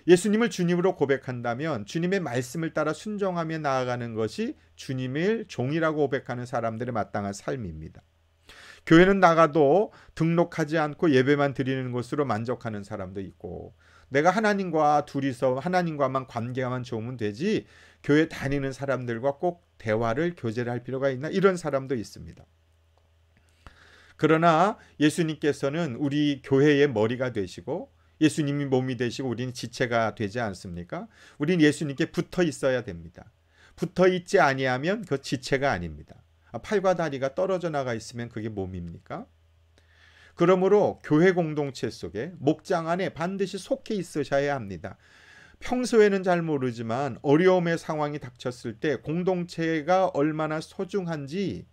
예수님을 주님으로 고백한다면 주님의 말씀을 따라 순종하며 나아가는 것이 주님의 종이라고 고백하는 사람들의 마땅한 삶입니다. 교회는 나가도 등록하지 않고 예배만 드리는 것으로 만족하는 사람도 있고 내가 하나님과 둘이서 하나님과만 관계만 좋으면 되지 교회 다니는 사람들과 꼭 대화를 교제를 할 필요가 있나 이런 사람도 있습니다. 그러나 예수님께서는 우리 교회의 머리가 되시고 예수님이 몸이 되시고 우리는 지체가 되지 않습니까? 우리는 예수님께 붙어 있어야 됩니다. 붙어 있지 아니하면 그 지체가 아닙니다. 팔과 다리가 떨어져 나가 있으면 그게 몸입니까? 그러므로 교회 공동체 속에 목장 안에 반드시 속해 있으셔야 합니다. 평소에는 잘 모르지만 어려움의 상황이 닥쳤을 때 공동체가 얼마나 소중한지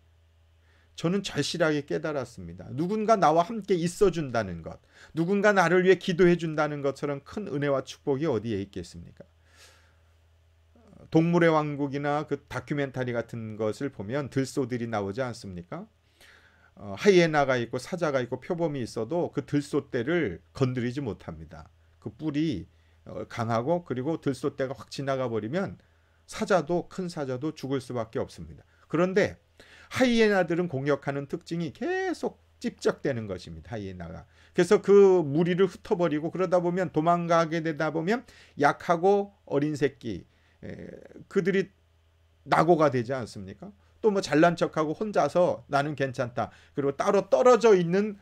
저는 절실하게 깨달았습니다. 누군가 나와 함께 있어준다는 것, 누군가 나를 위해 기도해준다는 것처럼 큰 은혜와 축복이 어디에 있겠습니까? 동물의 왕국이나 그 다큐멘터리 같은 것을 보면 들소들이 나오지 않습니까? 하이에나가 있고 사자가 있고 표범이 있어도 그 들소떼를 건드리지 못합니다. 그 뿔이 강하고 그리고 들소떼가 확 지나가 버리면 사자도 큰 사자도 죽을 수밖에 없습니다. 그런데 하이에나들은 공격하는 특징이 계속 찝적대는 것입니다. 하이에나가. 그래서 그 무리를 흩어버리고 그러다 보면 도망가게 되다 보면 약하고 어린 새끼 그들이 낙오가 되지 않습니까? 또 뭐 잘난 척하고 혼자서 나는 괜찮다. 그리고 따로 떨어져 있는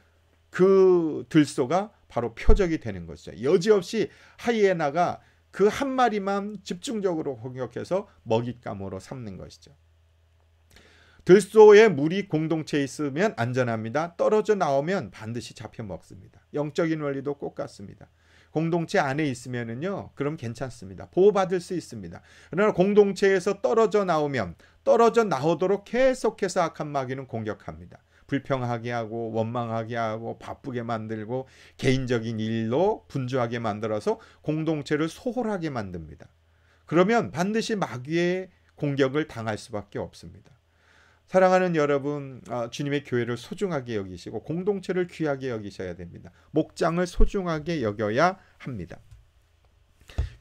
그 들소가 바로 표적이 되는 것이죠. 여지없이 하이에나가 그 한 마리만 집중적으로 공격해서 먹잇감으로 삼는 것이죠. 들소의 무리 공동체에 있으면 안전합니다. 떨어져 나오면 반드시 잡혀 먹습니다. 영적인 원리도 똑같습니다. 공동체 안에 있으면은요, 그럼 괜찮습니다. 보호받을 수 있습니다. 그러나 공동체에서 떨어져 나오면 떨어져 나오도록 계속해서 악한 마귀는 공격합니다. 불평하게 하고 원망하게 하고 바쁘게 만들고 개인적인 일로 분주하게 만들어서 공동체를 소홀하게 만듭니다. 그러면 반드시 마귀의 공격을 당할 수밖에 없습니다. 사랑하는 여러분, 주님의 교회를 소중하게 여기시고 공동체를 귀하게 여기셔야 됩니다. 목장을 소중하게 여겨야 합니다.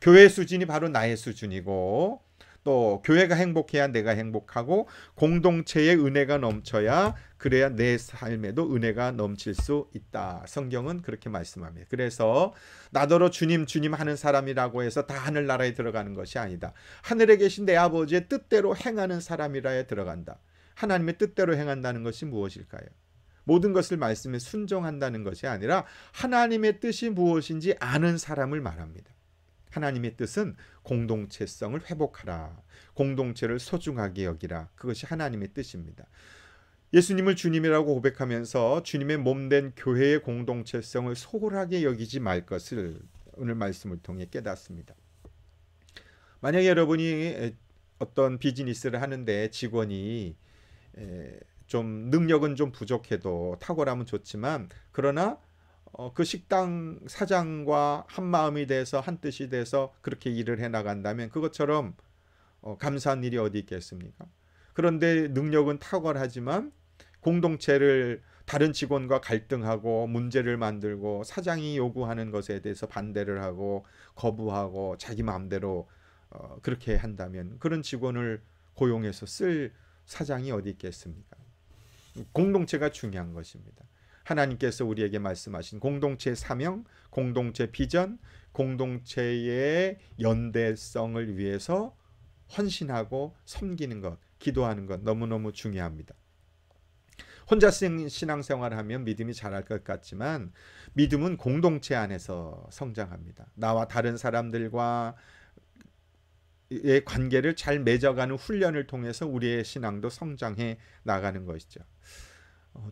교회의 수준이 바로 나의 수준이고 또 교회가 행복해야 내가 행복하고 공동체의 은혜가 넘쳐야 그래야 내 삶에도 은혜가 넘칠 수 있다. 성경은 그렇게 말씀합니다. 그래서 나더러 주님 주님 하는 사람이라고 해서 다 하늘나라에 들어가는 것이 아니다. 하늘에 계신 내 아버지의 뜻대로 행하는 사람이라에 들어간다. 하나님의 뜻대로 행한다는 것이 무엇일까요? 모든 것을 말씀에 순종한다는 것이 아니라 하나님의 뜻이 무엇인지 아는 사람을 말합니다. 하나님의 뜻은 공동체성을 회복하라. 공동체를 소중하게 여기라. 그것이 하나님의 뜻입니다. 예수님을 주님이라고 고백하면서 주님의 몸된 교회의 공동체성을 소홀하게 여기지 말 것을 오늘 말씀을 통해 깨닫습니다. 만약에 여러분이 어떤 비즈니스를 하는데 직원이 좀 능력은 좀 부족해도 탁월하면 좋지만 그러나 그 식당 사장과 한 마음이 돼서 한 뜻이 돼서 그렇게 일을 해 나간다면 그것처럼 감사한 일이 어디 있겠습니까? 그런데 능력은 탁월하지만 공동체를 다른 직원과 갈등하고 문제를 만들고 사장이 요구하는 것에 대해서 반대를 하고 거부하고 자기 마음대로 그렇게 한다면 그런 직원을 고용해서 쓸 사장이 어디 있겠습니까? 공동체가 중요한 것입니다. 하나님께서 우리에게 말씀하신 공동체의 사명, 공동체 비전, 공동체의 연대성을 위해서 헌신하고 섬기는 것, 기도하는 것 너무너무 중요합니다. 혼자 신앙생활을 하면 믿음이 자랄 것 같지만 믿음은 공동체 안에서 성장합니다. 나와 다른 사람들과 의 관계를 잘 맺어가는 훈련을 통해서 우리의 신앙도 성장해 나가는 것이죠.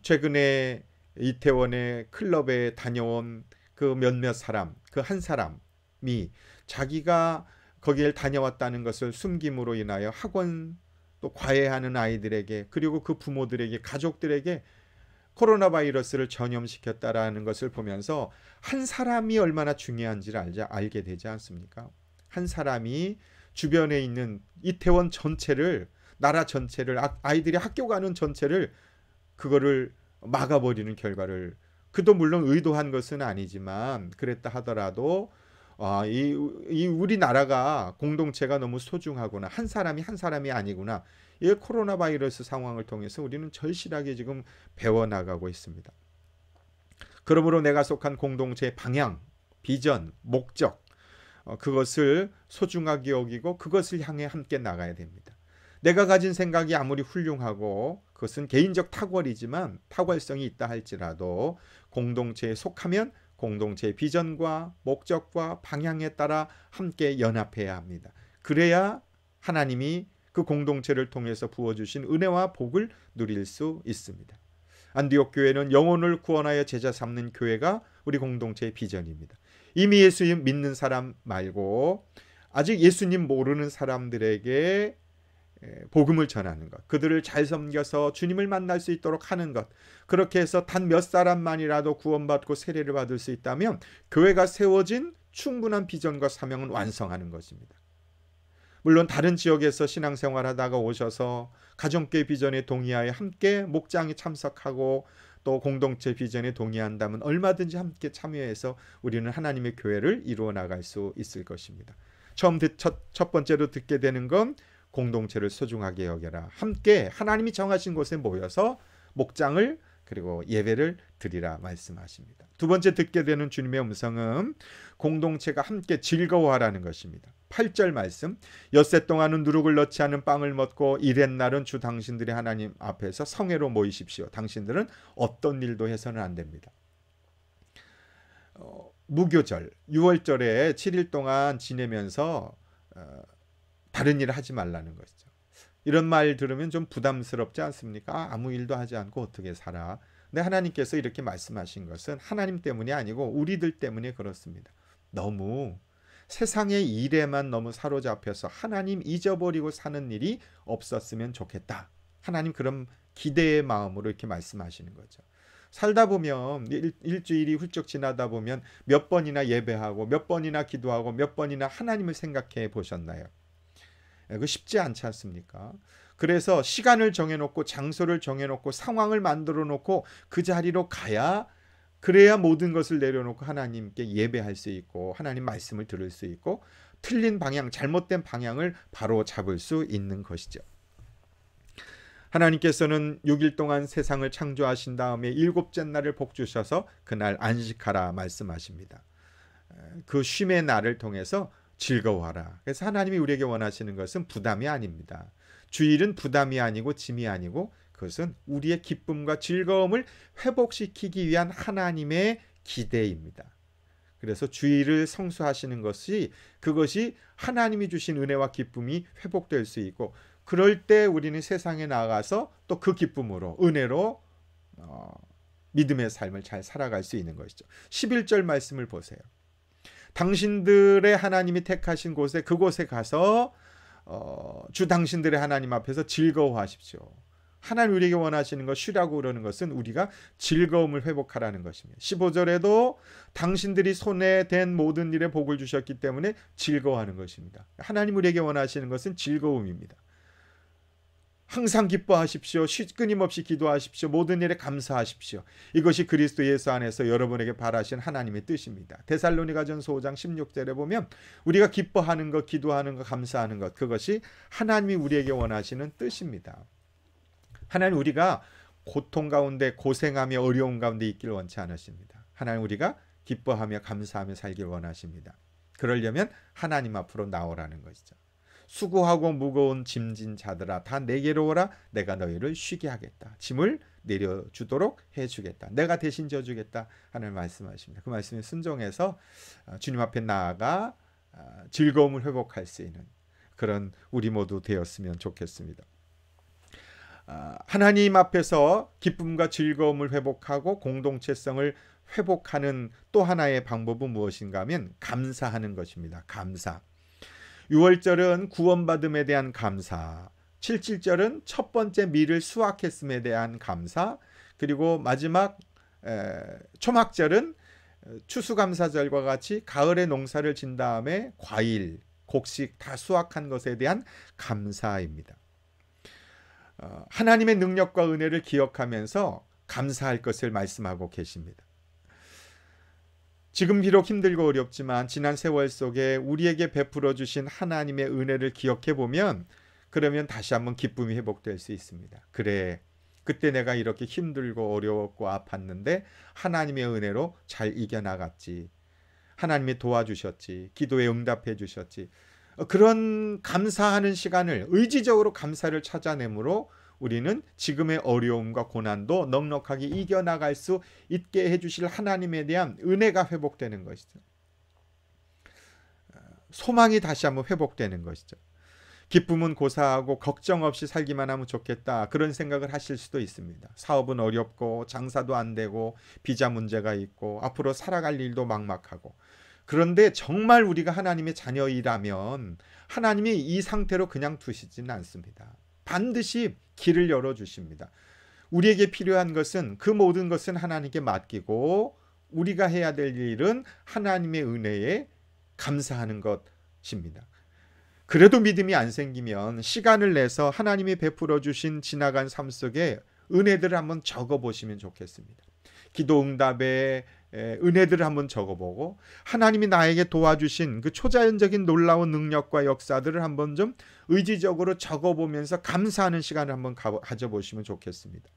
최근에 이태원의 클럽에 다녀온 그 몇몇 사람, 그 한 사람이 자기가 거기를 다녀왔다는 것을 숨김으로 인하여 학원 또 과외하는 아이들에게 그리고 그 부모들에게 가족들에게 코로나 바이러스를 전염시켰다라는 것을 보면서 한 사람이 얼마나 중요한지를 알게 되지 않습니까? 한 사람이 주변에 있는 이태원 전체를 나라 전체를 아이들이 학교 가는 전체를 그거를 막아버리는 결과를 그도 물론 의도한 것은 아니지만 그랬다 하더라도 이 우리나라가 공동체가 너무 소중하구나. 한 사람이 아니구나. 이 코로나 바이러스 상황을 통해서 우리는 절실하게 지금 배워나가고 있습니다. 그러므로 내가 속한 공동체의 방향, 비전, 목적 그것을 소중하게 여기고 그것을 향해 함께 나가야 됩니다. 내가 가진 생각이 아무리 훌륭하고 그것은 개인적 탁월이지만 탁월성이 있다 할지라도 공동체에 속하면 공동체의 비전과 목적과 방향에 따라 함께 연합해야 합니다. 그래야 하나님이 그 공동체를 통해서 부어주신 은혜와 복을 누릴 수 있습니다. 안디옥 교회는 영혼을 구원하여 제자 삼는 교회가 우리 공동체의 비전입니다. 이미 예수님 믿는 사람 말고 아직 예수님 모르는 사람들에게 복음을 전하는 것, 그들을 잘 섬겨서 주님을 만날 수 있도록 하는 것, 그렇게 해서 단 몇 사람만이라도 구원받고 세례를 받을 수 있다면 교회가 세워진 충분한 비전과 사명은 완성하는 것입니다. 물론 다른 지역에서 신앙생활하다가 오셔서 가정교회 비전에 동의하여 함께 목장에 참석하고 또 공동체 비전에 동의한다면 얼마든지 함께 참여해서 우리는 하나님의 교회를 이루어 나갈 수 있을 것입니다. 첫 번째로 듣게 되는 건 공동체를 소중하게 여겨라. 함께 하나님이 정하신 곳에 모여서 목장을 그리고 예배를 드리라 말씀하십니다. 두 번째 듣게 되는 주님의 음성은 공동체가 함께 즐거워하라는 것입니다. 8절 말씀, 엿새 동안은 누룩을 넣지 않은 빵을 먹고 이렛날은 주 당신들이 하나님 앞에서 성회로 모이십시오. 당신들은 어떤 일도 해서는 안 됩니다. 무교절, 6월절에 7일 동안 지내면서 다른 일을 하지 말라는 것이죠. 이런 말 들으면 좀 부담스럽지 않습니까? 아무 일도 하지 않고 어떻게 살아? 근데 하나님께서 이렇게 말씀하신 것은 하나님 때문이 아니고 우리들 때문에 그렇습니다. 너무 세상의 일에만 너무 사로잡혀서 하나님 잊어버리고 사는 일이 없었으면 좋겠다. 하나님 그런 기대의 마음으로 이렇게 말씀하시는 거죠. 살다 보면 일주일이 훌쩍 지나다 보면 몇 번이나 예배하고 몇 번이나 기도하고 몇 번이나 하나님을 생각해 보셨나요? 그거 쉽지 않지 않습니까? 그래서 시간을 정해놓고 장소를 정해놓고 상황을 만들어 놓고 그 자리로 가야 그래야 모든 것을 내려놓고 하나님께 예배할 수 있고 하나님 말씀을 들을 수 있고 틀린 방향, 잘못된 방향을 바로 잡을 수 있는 것이죠. 하나님께서는 6일 동안 세상을 창조하신 다음에 7째 날을 복 주셔서 그날 안식하라 말씀하십니다. 그 쉼의 날을 통해서 즐거워하라. 그래서 하나님이 우리에게 원하시는 것은 부담이 아닙니다. 주일은 부담이 아니고 짐이 아니고 그것은 우리의 기쁨과 즐거움을 회복시키기 위한 하나님의 기대입니다. 그래서 주일을 성수하시는 것이 그것이 하나님이 주신 은혜와 기쁨이 회복될 수 있고 그럴 때 우리는 세상에 나가서 또 그 기쁨으로 은혜로 믿음의 삶을 잘 살아갈 수 있는 것이죠. 11절 말씀을 보세요. 당신들의 하나님이 택하신 곳에 그곳에 가서 주 당신들의 하나님 앞에서 즐거워하십시오. 하나님 우리에게 원하시는 것 쉬라고 그러는 것은 우리가 즐거움을 회복하라는 것입니다. 15절에도 당신들이 손에 댄 모든 일에 복을 주셨기 때문에 즐거워하는 것입니다. 하나님 우리에게 원하시는 것은 즐거움입니다. 항상 기뻐하십시오. 끊임없이 기도하십시오. 모든 일에 감사하십시오. 이것이 그리스도 예수 안에서 여러분에게 바라신 하나님의 뜻입니다. 데살로니가전서 5장 16절에 보면 우리가 기뻐하는 것, 기도하는 것, 감사하는 것 그것이 하나님이 우리에게 원하시는 뜻입니다. 하나님 우리가 고통 가운데 고생하며 어려운 가운데 있기를 원치 않으십니다. 하나님 우리가 기뻐하며 감사하며 살길 원하십니다. 그러려면 하나님 앞으로 나오라는 것이죠. 수고하고 무거운 짐진 자들아 다 내게로 오라. 내가 너희를 쉬게 하겠다. 짐을 내려주도록 해주겠다. 내가 대신 져주겠다 하는 말씀하십니다. 그 말씀에 순종해서 주님 앞에 나아가 즐거움을 회복할 수 있는 그런 우리 모두 되었으면 좋겠습니다. 하나님 앞에서 기쁨과 즐거움을 회복하고 공동체성을 회복하는 또 하나의 방법은 무엇인가 하면 감사하는 것입니다. 감사. 6월절은 구원받음에 대한 감사, 7.7절은 첫 번째 밀을 수확했음에 대한 감사, 그리고 마지막 초막절은 추수감사절과 같이 가을에 농사를 진 다음에 과일, 곡식 다 수확한 것에 대한 감사입니다. 하나님의 능력과 은혜를 기억하면서 감사할 것을 말씀하고 계십니다. 지금 비록 힘들고 어렵지만 지난 세월 속에 우리에게 베풀어 주신 하나님의 은혜를 기억해 보면 그러면 다시 한번 기쁨이 회복될 수 있습니다. 그래, 그때 내가 이렇게 힘들고 어려웠고 아팠는데 하나님의 은혜로 잘 이겨나갔지. 하나님이 도와주셨지. 기도에 응답해 주셨지. 그런 감사하는 시간을 의지적으로 감사를 찾아내므로 우리는 지금의 어려움과 고난도 넉넉하게 이겨나갈 수 있게 해주실 하나님에 대한 은혜가 회복되는 것이죠. 소망이 다시 한번 회복되는 것이죠. 기쁨은 고사하고 걱정 없이 살기만 하면 좋겠다 그런 생각을 하실 수도 있습니다. 사업은 어렵고 장사도 안 되고 비자 문제가 있고 앞으로 살아갈 일도 막막하고 그런데 정말 우리가 하나님의 자녀이라면 하나님이 이 상태로 그냥 두시지는 않습니다. 반드시 길을 열어주십니다. 우리에게 필요한 것은 그 모든 것은 하나님께 맡기고 우리가 해야 될 일은 하나님의 은혜에 감사하는 것입니다. 그래도 믿음이 안 생기면 시간을 내서 하나님이 베풀어 주신 지나간 삶 속에 은혜들을 한번 적어보시면 좋겠습니다. 기도 응답의 은혜들을 한번 적어보고 하나님이 나에게 도와주신 그 초자연적인 놀라운 능력과 역사들을 한번 좀 의지적으로 적어보면서 감사하는 시간을 한번 가져보시면 좋겠습니다.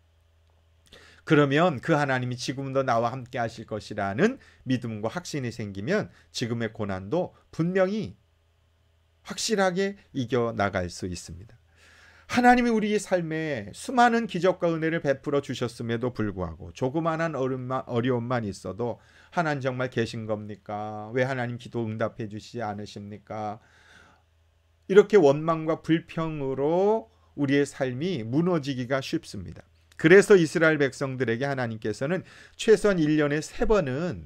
그러면 그 하나님이 지금도 나와 함께 하실 것이라는 믿음과 확신이 생기면 지금의 고난도 분명히 확실하게 이겨나갈 수 있습니다. 하나님이 우리의 삶에 수많은 기적과 은혜를 베풀어 주셨음에도 불구하고 조그마한 어려움만 있어도 하나님 정말 계신 겁니까? 왜 하나님 기도 응답해 주시지 않으십니까? 이렇게 원망과 불평으로 우리의 삶이 무너지기가 쉽습니다. 그래서 이스라엘 백성들에게 하나님께서는 최소한 1년에 3번은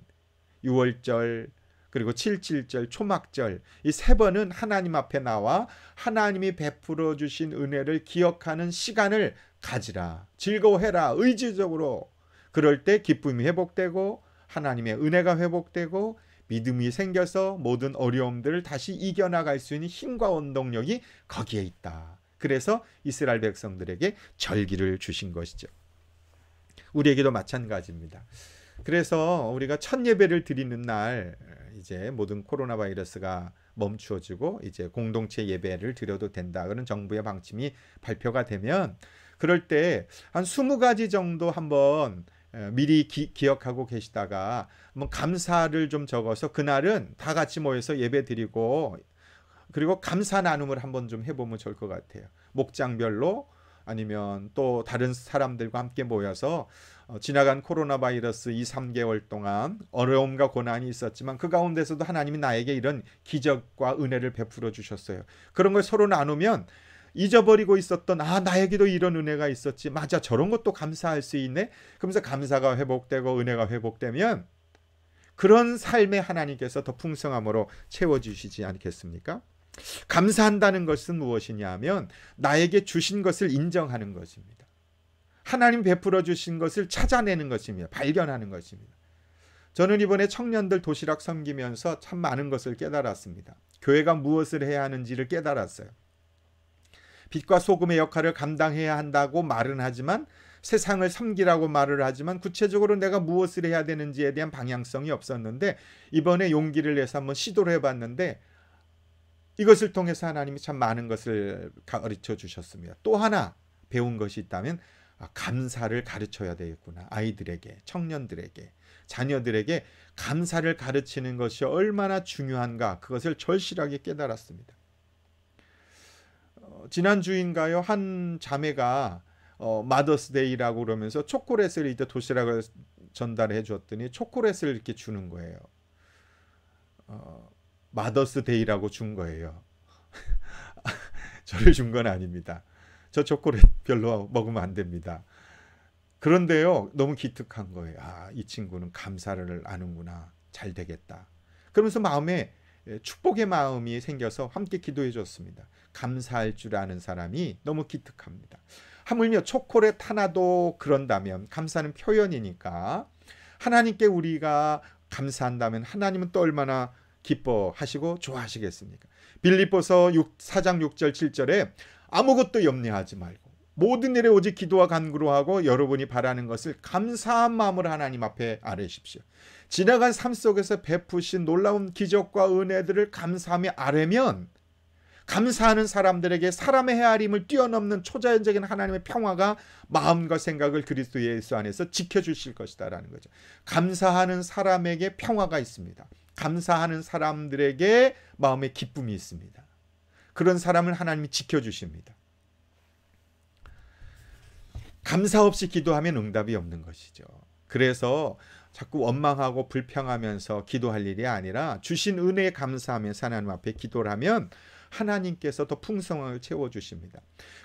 유월절 그리고 7.7절 초막절 이 3번은 하나님 앞에 나와 하나님이 베풀어 주신 은혜를 기억하는 시간을 가지라. 즐거워해라. 의지적으로. 그럴 때 기쁨이 회복되고 하나님의 은혜가 회복되고 믿음이 생겨서 모든 어려움들을 다시 이겨나갈 수 있는 힘과 원동력이 거기에 있다. 그래서 이스라엘 백성들에게 절기를 주신 것이죠. 우리에게도 마찬가지입니다. 그래서 우리가 첫 예배를 드리는 날 이제 모든 코로나 바이러스가 멈추어지고 이제 공동체 예배를 드려도 된다. 그런 정부의 방침이 발표가 되면 그럴 때 한 20가지 정도 한번 미리 기억하고 계시다가 한번 감사를 좀 적어서 그날은 다 같이 모여서 예배 드리고 그리고 감사 나눔을 한번 좀 해보면 좋을 것 같아요. 목장별로 아니면 또 다른 사람들과 함께 모여서 지나간 코로나 바이러스 2-3개월 동안 어려움과 고난이 있었지만 그 가운데서도 하나님이 나에게 이런 기적과 은혜를 베풀어 주셨어요. 그런 걸 서로 나누면 잊어버리고 있었던 나에게도 이런 은혜가 있었지. 맞아, 저런 것도 감사할 수 있네. 그러면서 감사가 회복되고 은혜가 회복되면 그런 삶에 하나님께서 더 풍성함으로 채워주시지 않겠습니까? 감사한다는 것은 무엇이냐 하면 나에게 주신 것을 인정하는 것입니다. 하나님 베풀어 주신 것을 찾아내는 것입니다. 발견하는 것입니다. 저는 이번에 청년들 도시락 섬기면서 참 많은 것을 깨달았습니다. 교회가 무엇을 해야 하는지를 깨달았어요. 빛과 소금의 역할을 감당해야 한다고 말은 하지만 세상을 섬기라고 말을 하지만 구체적으로 내가 무엇을 해야 되는지에 대한 방향성이 없었는데 이번에 용기를 내서 한번 시도를 해봤는데 이것을 통해서 하나님이 참 많은 것을 가르쳐 주셨습니다. 또 하나 배운 것이 있다면 감사를 가르쳐야 되겠구나. 아이들에게, 청년들에게, 자녀들에게 감사를 가르치는 것이 얼마나 중요한가 그것을 절실하게 깨달았습니다. 지난주인가요? 한 자매가 마더스데이라고 그러면서 초콜릿을 이제 도시락을 전달해 줬더니 초콜릿을 이렇게 주는 거예요. 마더스데이라고 준 거예요. 저를 준 건 아닙니다. 저 초콜릿 별로 먹으면 안 됩니다. 그런데요, 너무 기특한 거예요. 이 친구는 감사를 아는구나. 잘 되겠다. 그러면서 마음에 축복의 마음이 생겨서 함께 기도해 줬습니다. 감사할 줄 아는 사람이 너무 기특합니다. 하물며 초콜릿 하나도 그런다면 감사는 표현이니까 하나님께 우리가 감사한다면 하나님은 또 얼마나 기뻐하시고 좋아하시겠습니까? 빌립보서 4장 6절 7절에 아무것도 염려하지 말고 모든 일에 오직 기도와 간구로 하고 여러분이 바라는 것을 감사한 마음으로 하나님 앞에 아뢰십시오. 지나간 삶 속에서 베푸신 놀라운 기적과 은혜들을 감사하며 아뢰면 감사하는 사람들에게 사람의 헤아림을 뛰어넘는 초자연적인 하나님의 평화가 마음과 생각을 그리스도 예수 안에서 지켜주실 것이다라는 거죠. 감사하는 사람에게 평화가 있습니다. 감사하는 사람들에게 마음의 기쁨이 있습니다. 그런 사람을 하나님이 지켜주십니다. 감사 없이 기도하면 응답이 없는 것이죠. 그래서 자꾸 원망하고 불평하면서 기도할 일이 아니라 주신 은혜에 감사하면서 하나님 앞에 기도를 하면 하나님께서 더 풍성하게 채워주십니다.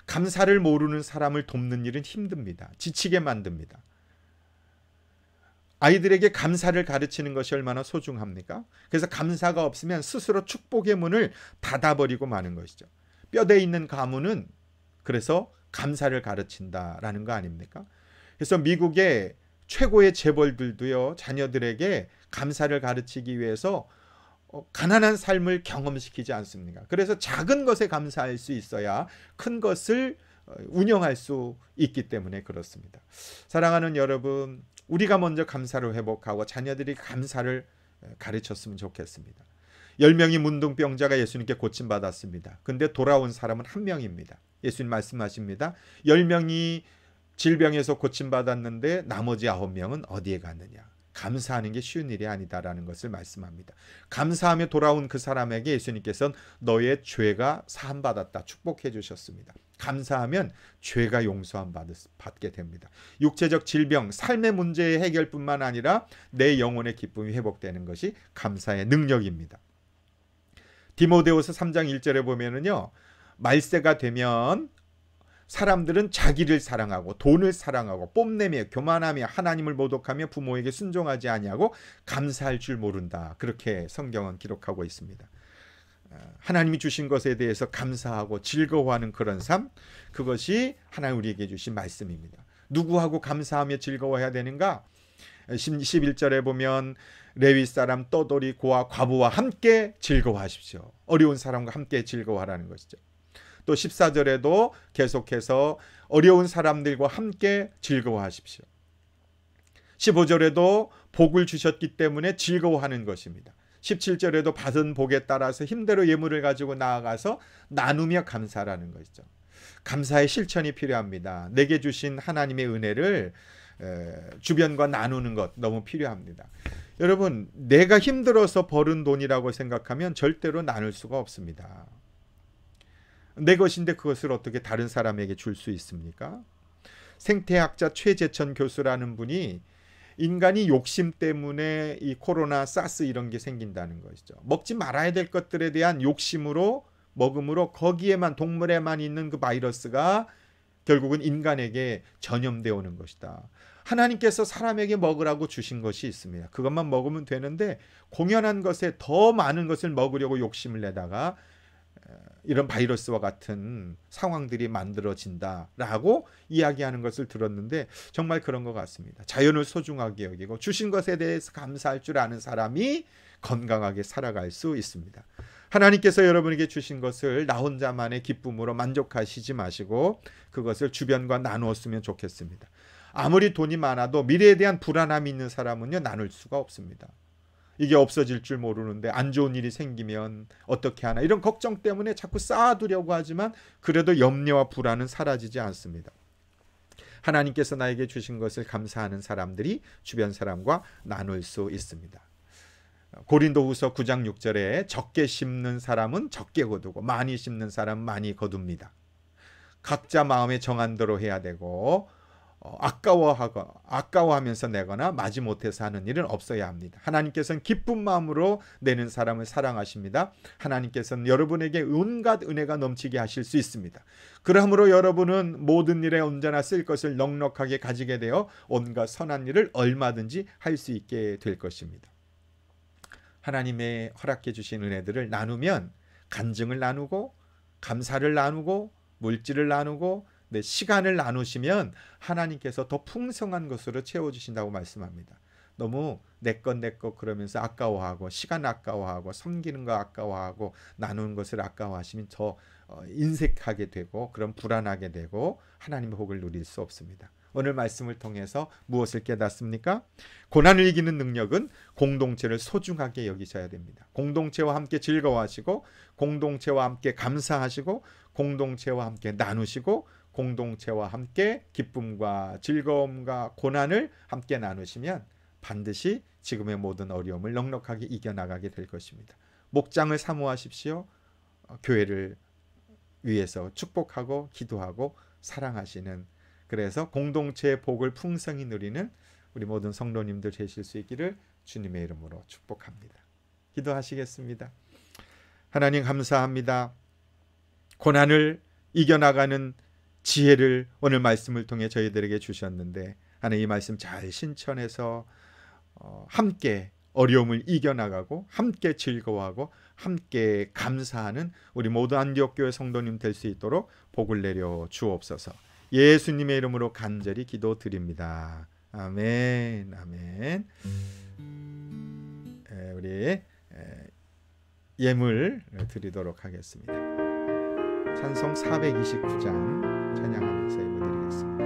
감사를 모르는 사람을 돕는 일은 힘듭니다. 지치게 만듭니다. 아이들에게 감사를 가르치는 것이 얼마나 소중합니까? 그래서 감사가 없으면 스스로 축복의 문을 닫아버리고 마는 것이죠. 뼈대 있는 가문은 그래서 감사를 가르친다라는 거 아닙니까? 그래서 미국의 최고의 재벌들도요, 자녀들에게 감사를 가르치기 위해서 가난한 삶을 경험시키지 않습니까? 그래서 작은 것에 감사할 수 있어야 큰 것을 운영할 수 있기 때문에 그렇습니다. 사랑하는 여러분, 우리가 먼저 감사를 회복하고 자녀들이 감사를 가르쳤으면 좋겠습니다. 10명이 문둥병자가 예수님께 고침받았습니다. 근데 돌아온 사람은 1명입니다. 예수님 말씀하십니다. 10명이 질병에서 고침받았는데 나머지 9명은 어디에 갔느냐. 감사하는 게 쉬운 일이 아니다라는 것을 말씀합니다. 감사하며 돌아온 그 사람에게 예수님께서는 너의 죄가 사함받았다 축복해 주셨습니다. 감사하면 죄가 용서함 받게 됩니다. 육체적 질병, 삶의 문제의 해결뿐만 아니라 내 영혼의 기쁨이 회복되는 것이 감사의 능력입니다. 디모데후서 3장 1절에 보면은요, 말세가 되면 사람들은 자기를 사랑하고 돈을 사랑하고 뽐내며 교만하며 하나님을 모독하며 부모에게 순종하지 아니하고 감사할 줄 모른다. 그렇게 성경은 기록하고 있습니다. 하나님이 주신 것에 대해서 감사하고 즐거워하는 그런 삶, 그것이 하나님 우리에게 주신 말씀입니다. 누구하고 감사하며 즐거워해야 되는가? 11절에 보면 레위 사람 떠돌이 고아 과부와 함께 즐거워하십시오. 어려운 사람과 함께 즐거워하라는 것이죠. 또 14절에도 계속해서 어려운 사람들과 함께 즐거워하십시오. 15절에도 복을 주셨기 때문에 즐거워하는 것입니다. 17절에도 받은 복에 따라서 힘대로 예물을 가지고 나아가서 나누며 감사라는 것이죠. 감사의 실천이 필요합니다. 내게 주신 하나님의 은혜를 주변과 나누는 것 너무 필요합니다. 여러분, 내가 힘들어서 벌은 돈이라고 생각하면 절대로 나눌 수가 없습니다. 내 것인데 그것을 어떻게 다른 사람에게 줄 수 있습니까? 생태학자 최재천 교수라는 분이 인간이 욕심 때문에 이 코로나, 사스 이런 게 생긴다는 것이죠. 먹지 말아야 될 것들에 대한 욕심으로 먹음으로 거기에만, 동물에만 있는 그 바이러스가 결국은 인간에게 전염되어 오는 것이다. 하나님께서 사람에게 먹으라고 주신 것이 있습니다. 그것만 먹으면 되는데 공연한 것에 더 많은 것을 먹으려고 욕심을 내다가 이런 바이러스와 같은 상황들이 만들어진다라고 이야기하는 것을 들었는데 정말 그런 것 같습니다. 자연을 소중하게 여기고 주신 것에 대해서 감사할 줄 아는 사람이 건강하게 살아갈 수 있습니다. 하나님께서 여러분에게 주신 것을 나 혼자만의 기쁨으로 만족하시지 마시고 그것을 주변과 나누었으면 좋겠습니다. 아무리 돈이 많아도 미래에 대한 불안함이 있는 사람은요, 나눌 수가 없습니다. 이게 없어질 줄 모르는데 안 좋은 일이 생기면 어떻게 하나, 이런 걱정 때문에 자꾸 쌓아두려고 하지만 그래도 염려와 불안은 사라지지 않습니다. 하나님께서 나에게 주신 것을 감사하는 사람들이 주변 사람과 나눌 수 있습니다. 고린도후서 9장 6절에 적게 심는 사람은 적게 거두고 많이 심는 사람은 많이 거둡니다. 각자 마음에 정한 대로 해야 되고 아까워하면서 내거나 마지못해서 하는 일은 없어야 합니다. 하나님께서는 기쁜 마음으로 내는 사람을 사랑하십니다. 하나님께서는 여러분에게 온갖 은혜가 넘치게 하실 수 있습니다. 그러므로 여러분은 모든 일에 언제나 쓸 것을 넉넉하게 가지게 되어 온갖 선한 일을 얼마든지 할 수 있게 될 것입니다. 하나님의 허락해 주신 은혜들을 나누면 간증을 나누고 감사를 나누고 물질을 나누고 시간을 나누시면 하나님께서 더 풍성한 것으로 채워주신다고 말씀합니다. 너무 내 것 그러면서 아까워하고 시간 아까워하고 섬기는 거 아까워하고 나누는 것을 아까워하시면 더 인색하게 되고 그런 불안하게 되고 하나님의 복을 누릴 수 없습니다. 오늘 말씀을 통해서 무엇을 깨닫습니까? 고난을 이기는 능력은 공동체를 소중하게 여기셔야 됩니다. 공동체와 함께 즐거워하시고 공동체와 함께 감사하시고 공동체와 함께 나누시고 공동체와 함께 기쁨과 즐거움과 고난을 함께 나누시면 반드시 지금의 모든 어려움을 넉넉하게 이겨나가게 될 것입니다. 목장을 사모하십시오. 교회를 위해서 축복하고 기도하고 사랑하시는, 그래서 공동체의 복을 풍성히 누리는 우리 모든 성도님들 되실 수 있기를 주님의 이름으로 축복합니다. 기도하시겠습니다. 하나님 감사합니다. 고난을 이겨나가는 지혜를 오늘 말씀을 통해 저희들에게 주셨는데 하나님 이 말씀 잘 신천해서 함께 어려움을 이겨나가고 함께 즐거워하고 함께 감사하는 우리 모두 안디옥교회 성도님 될 수 있도록 복을 내려 주옵소서. 예수님의 이름으로 간절히 기도드립니다. 아멘. 아멘. 우리 예물 드리도록 하겠습니다. 찬송 429장 찬양하면서 예물 드리겠습니다.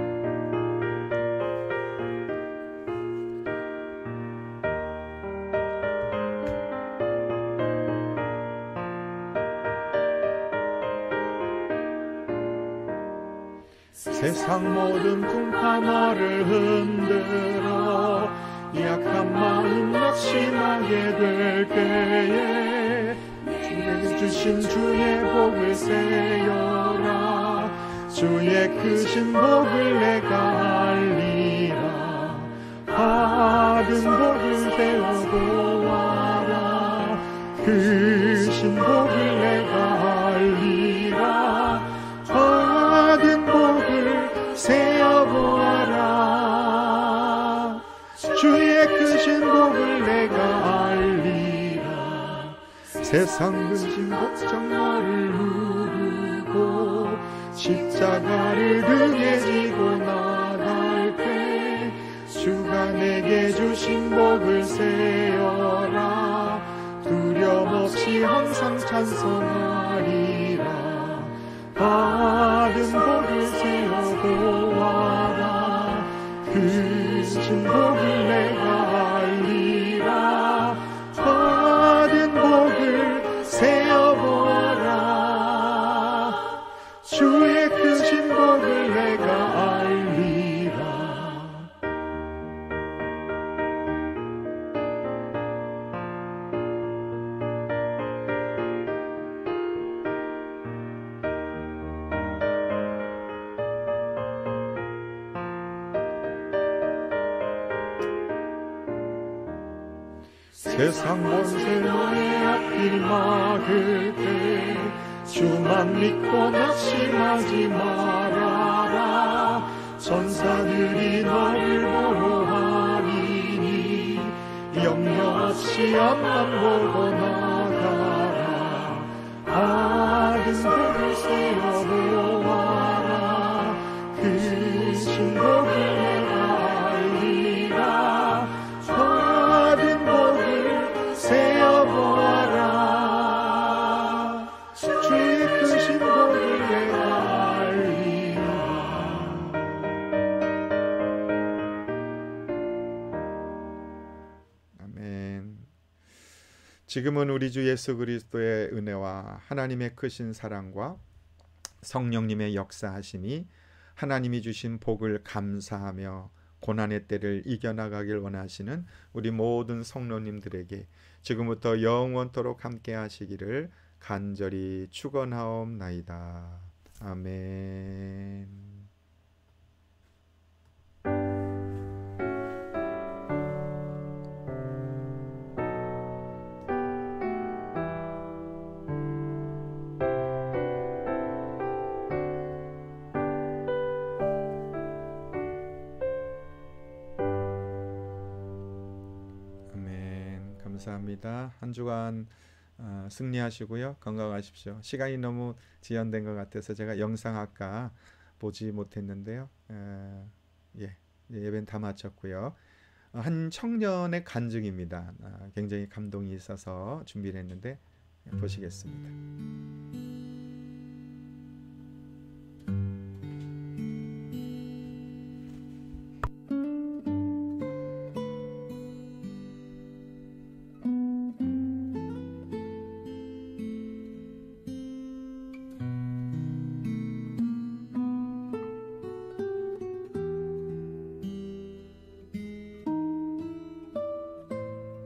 세상 모든 풍파 너를 흔들어 약한 마음 낙심하게 될 때에 주에게 주신 주의 복을 세어라. 주의 크신 복을 내가 알리라. 받은 복을 세워보아라. 크신 복을 내가 알리라. 받은 복을 세어보아라. 주의 크신 복을 내가 알리라. 세상 근심 걱정 너를 누르고 십자가를 등에 지고 나갈 때 주가 내게 주신 복을 세어라. 두려움 없이 항상 찬송하리라. 받은 복을 세어보아라. 크신 복을 내가 알리라. 받은 복을 세어보아라. 주의 크신 복을 내가 알리라. 세상 권세 너의 앞길 막을 때 주만 믿고 낙심하지 말아라. 전사들이 너를 보호하리니 염려 없이 앞만 보고 나가라. 받은 복을 세어보아라. 크신 복을 내가 알리라. 받은 복을 세어보아라. 주의 크신 복을 내가 알리라. 아멘. 지금은 우리 주 예수 그리스도의 은혜와 하나님의 크신 사랑과 성령님의 역사하심이 하나님이 주신 복을 감사하며 고난의 때를 이겨나가길 원하시는 우리 모든 성도님들에게 지금부터 영원토록 함께 하시기를 간절히 축원하옵나이다. 아멘. 감사합니다. 한 주간 승리하시고요. 건강하십시오. 시간이 너무 지연된 것 같아서 제가 영상 아까 보지 못했는데요. 예배는 다 마쳤고요. 한 청년의 간증입니다. 굉장히 감동이 있어서 준비를 했는데 보시겠습니다.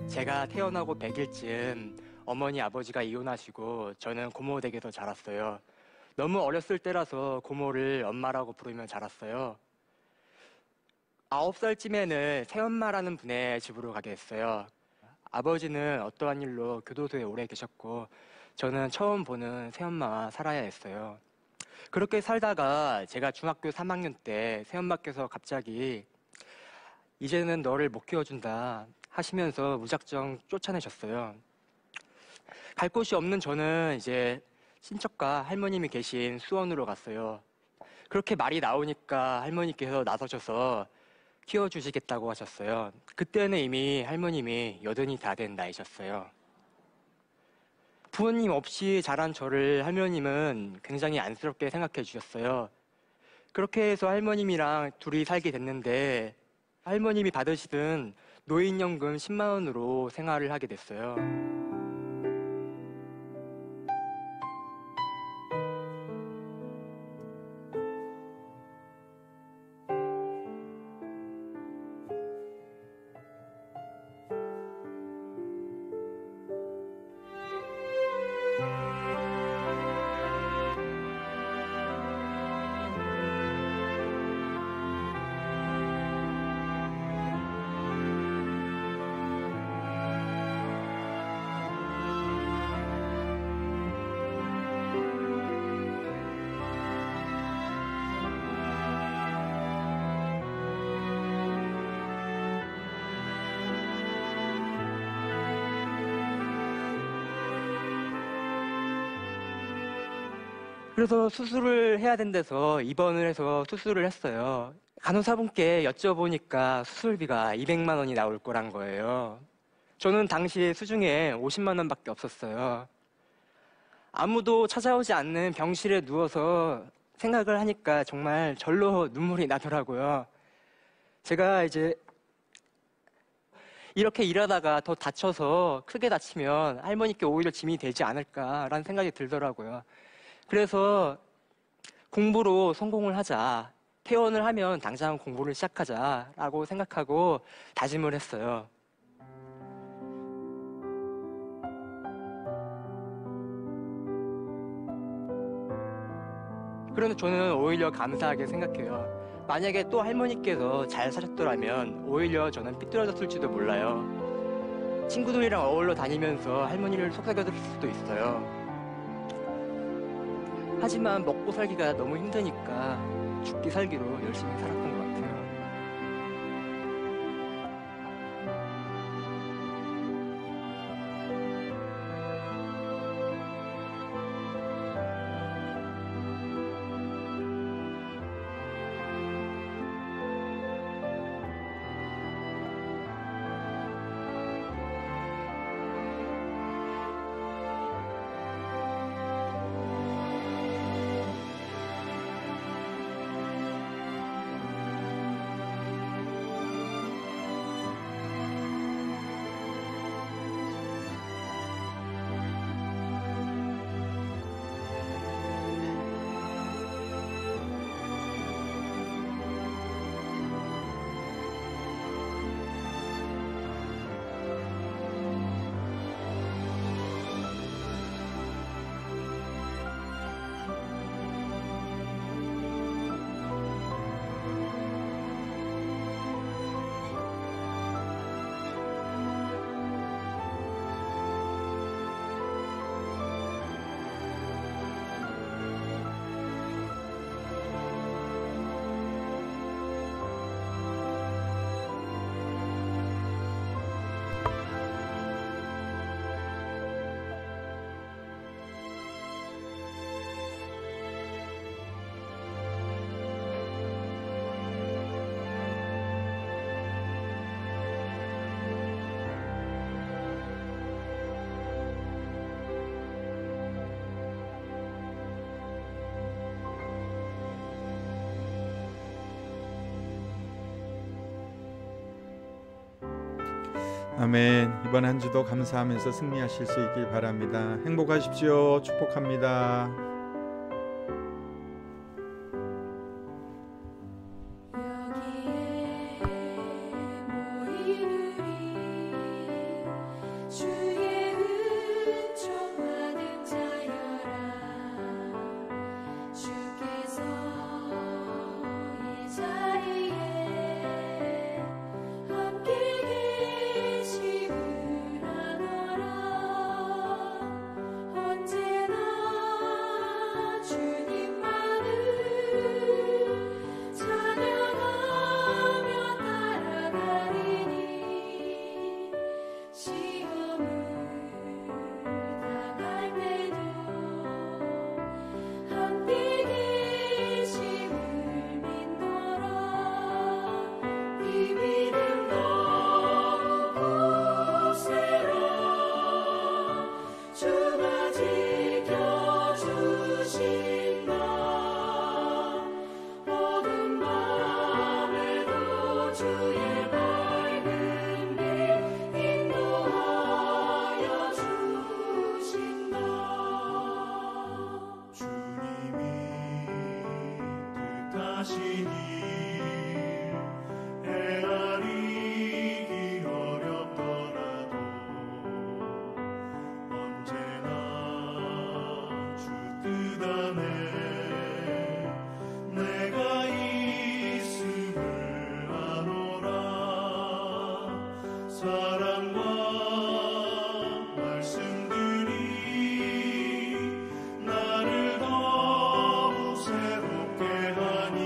제가 태어나고 100일쯤 어머니 아버지가 이혼하시고 저는 고모 댁에서 자랐어요. 너무 어렸을 때라서 고모를 엄마라고 부르며 자랐어요. 9살쯤에는 새엄마라는 분의 집으로 가게 됐어요. 아버지는 어떠한 일로 교도소에 오래 계셨고 저는 처음 보는 새엄마와 살아야 했어요. 그렇게 살다가 제가 중학교 3학년 때 새엄마께서 갑자기 이제는 너를 못 키워준다 하시면서 무작정 쫓아내셨어요. 갈 곳이 없는 저는 이제 친척과 할머님이 계신 수원으로 갔어요. 그렇게 말이 나오니까 할머니께서 나서셔서 키워주시겠다고 하셨어요. 그때는 이미 할머님이 80이 다 된 나이셨어요. 부모님 없이 자란 저를 할머님은 굉장히 안쓰럽게 생각해 주셨어요. 그렇게 해서 할머님이랑 둘이 살게 됐는데 할머님이 받으시던 노인연금 10만 원으로 생활을 하게 됐어요. 그래서 수술을 해야 된대서 입원을 해서 수술을 했어요. 간호사분께 여쭤보니까 수술비가 200만 원이 나올 거란 거예요. 저는 당시 수중에 50만 원밖에 없었어요. 아무도 찾아오지 않는 병실에 누워서 생각을 하니까 정말 절로 눈물이 나더라고요. 제가 이제 이렇게 일하다가 더 다쳐서 크게 다치면 할머니께 오히려 짐이 되지 않을까라는 생각이 들더라고요. 그래서 공부로 성공을 하자, 퇴원을 하면 당장 공부를 시작하자라고 생각하고 다짐을 했어요. 그런데 저는 오히려 감사하게 생각해요. 만약에 또 할머니께서 잘 사셨더라면 오히려 저는 삐뚤어졌을지도 몰라요. 친구들이랑 어울러 다니면서 할머니를 속삭여줄 수도 있어요. 하지만 먹고 살기가 너무 힘드니까 죽기 살기로 열심히 살았던 것 같아요. 아멘. 이번 한 주도 감사하면서 승리하실 수 있길 바랍니다. 행복하십시오. 축복합니다. 언제나 하시니 헤아리기 어렵더라도 언제나 주 뜻 안에 내가 있음을 아노라. 사랑과 말씀들이 나를 더욱 새롭게 하니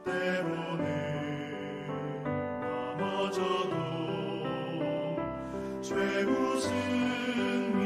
때로는 넘어져도 죄 웃음이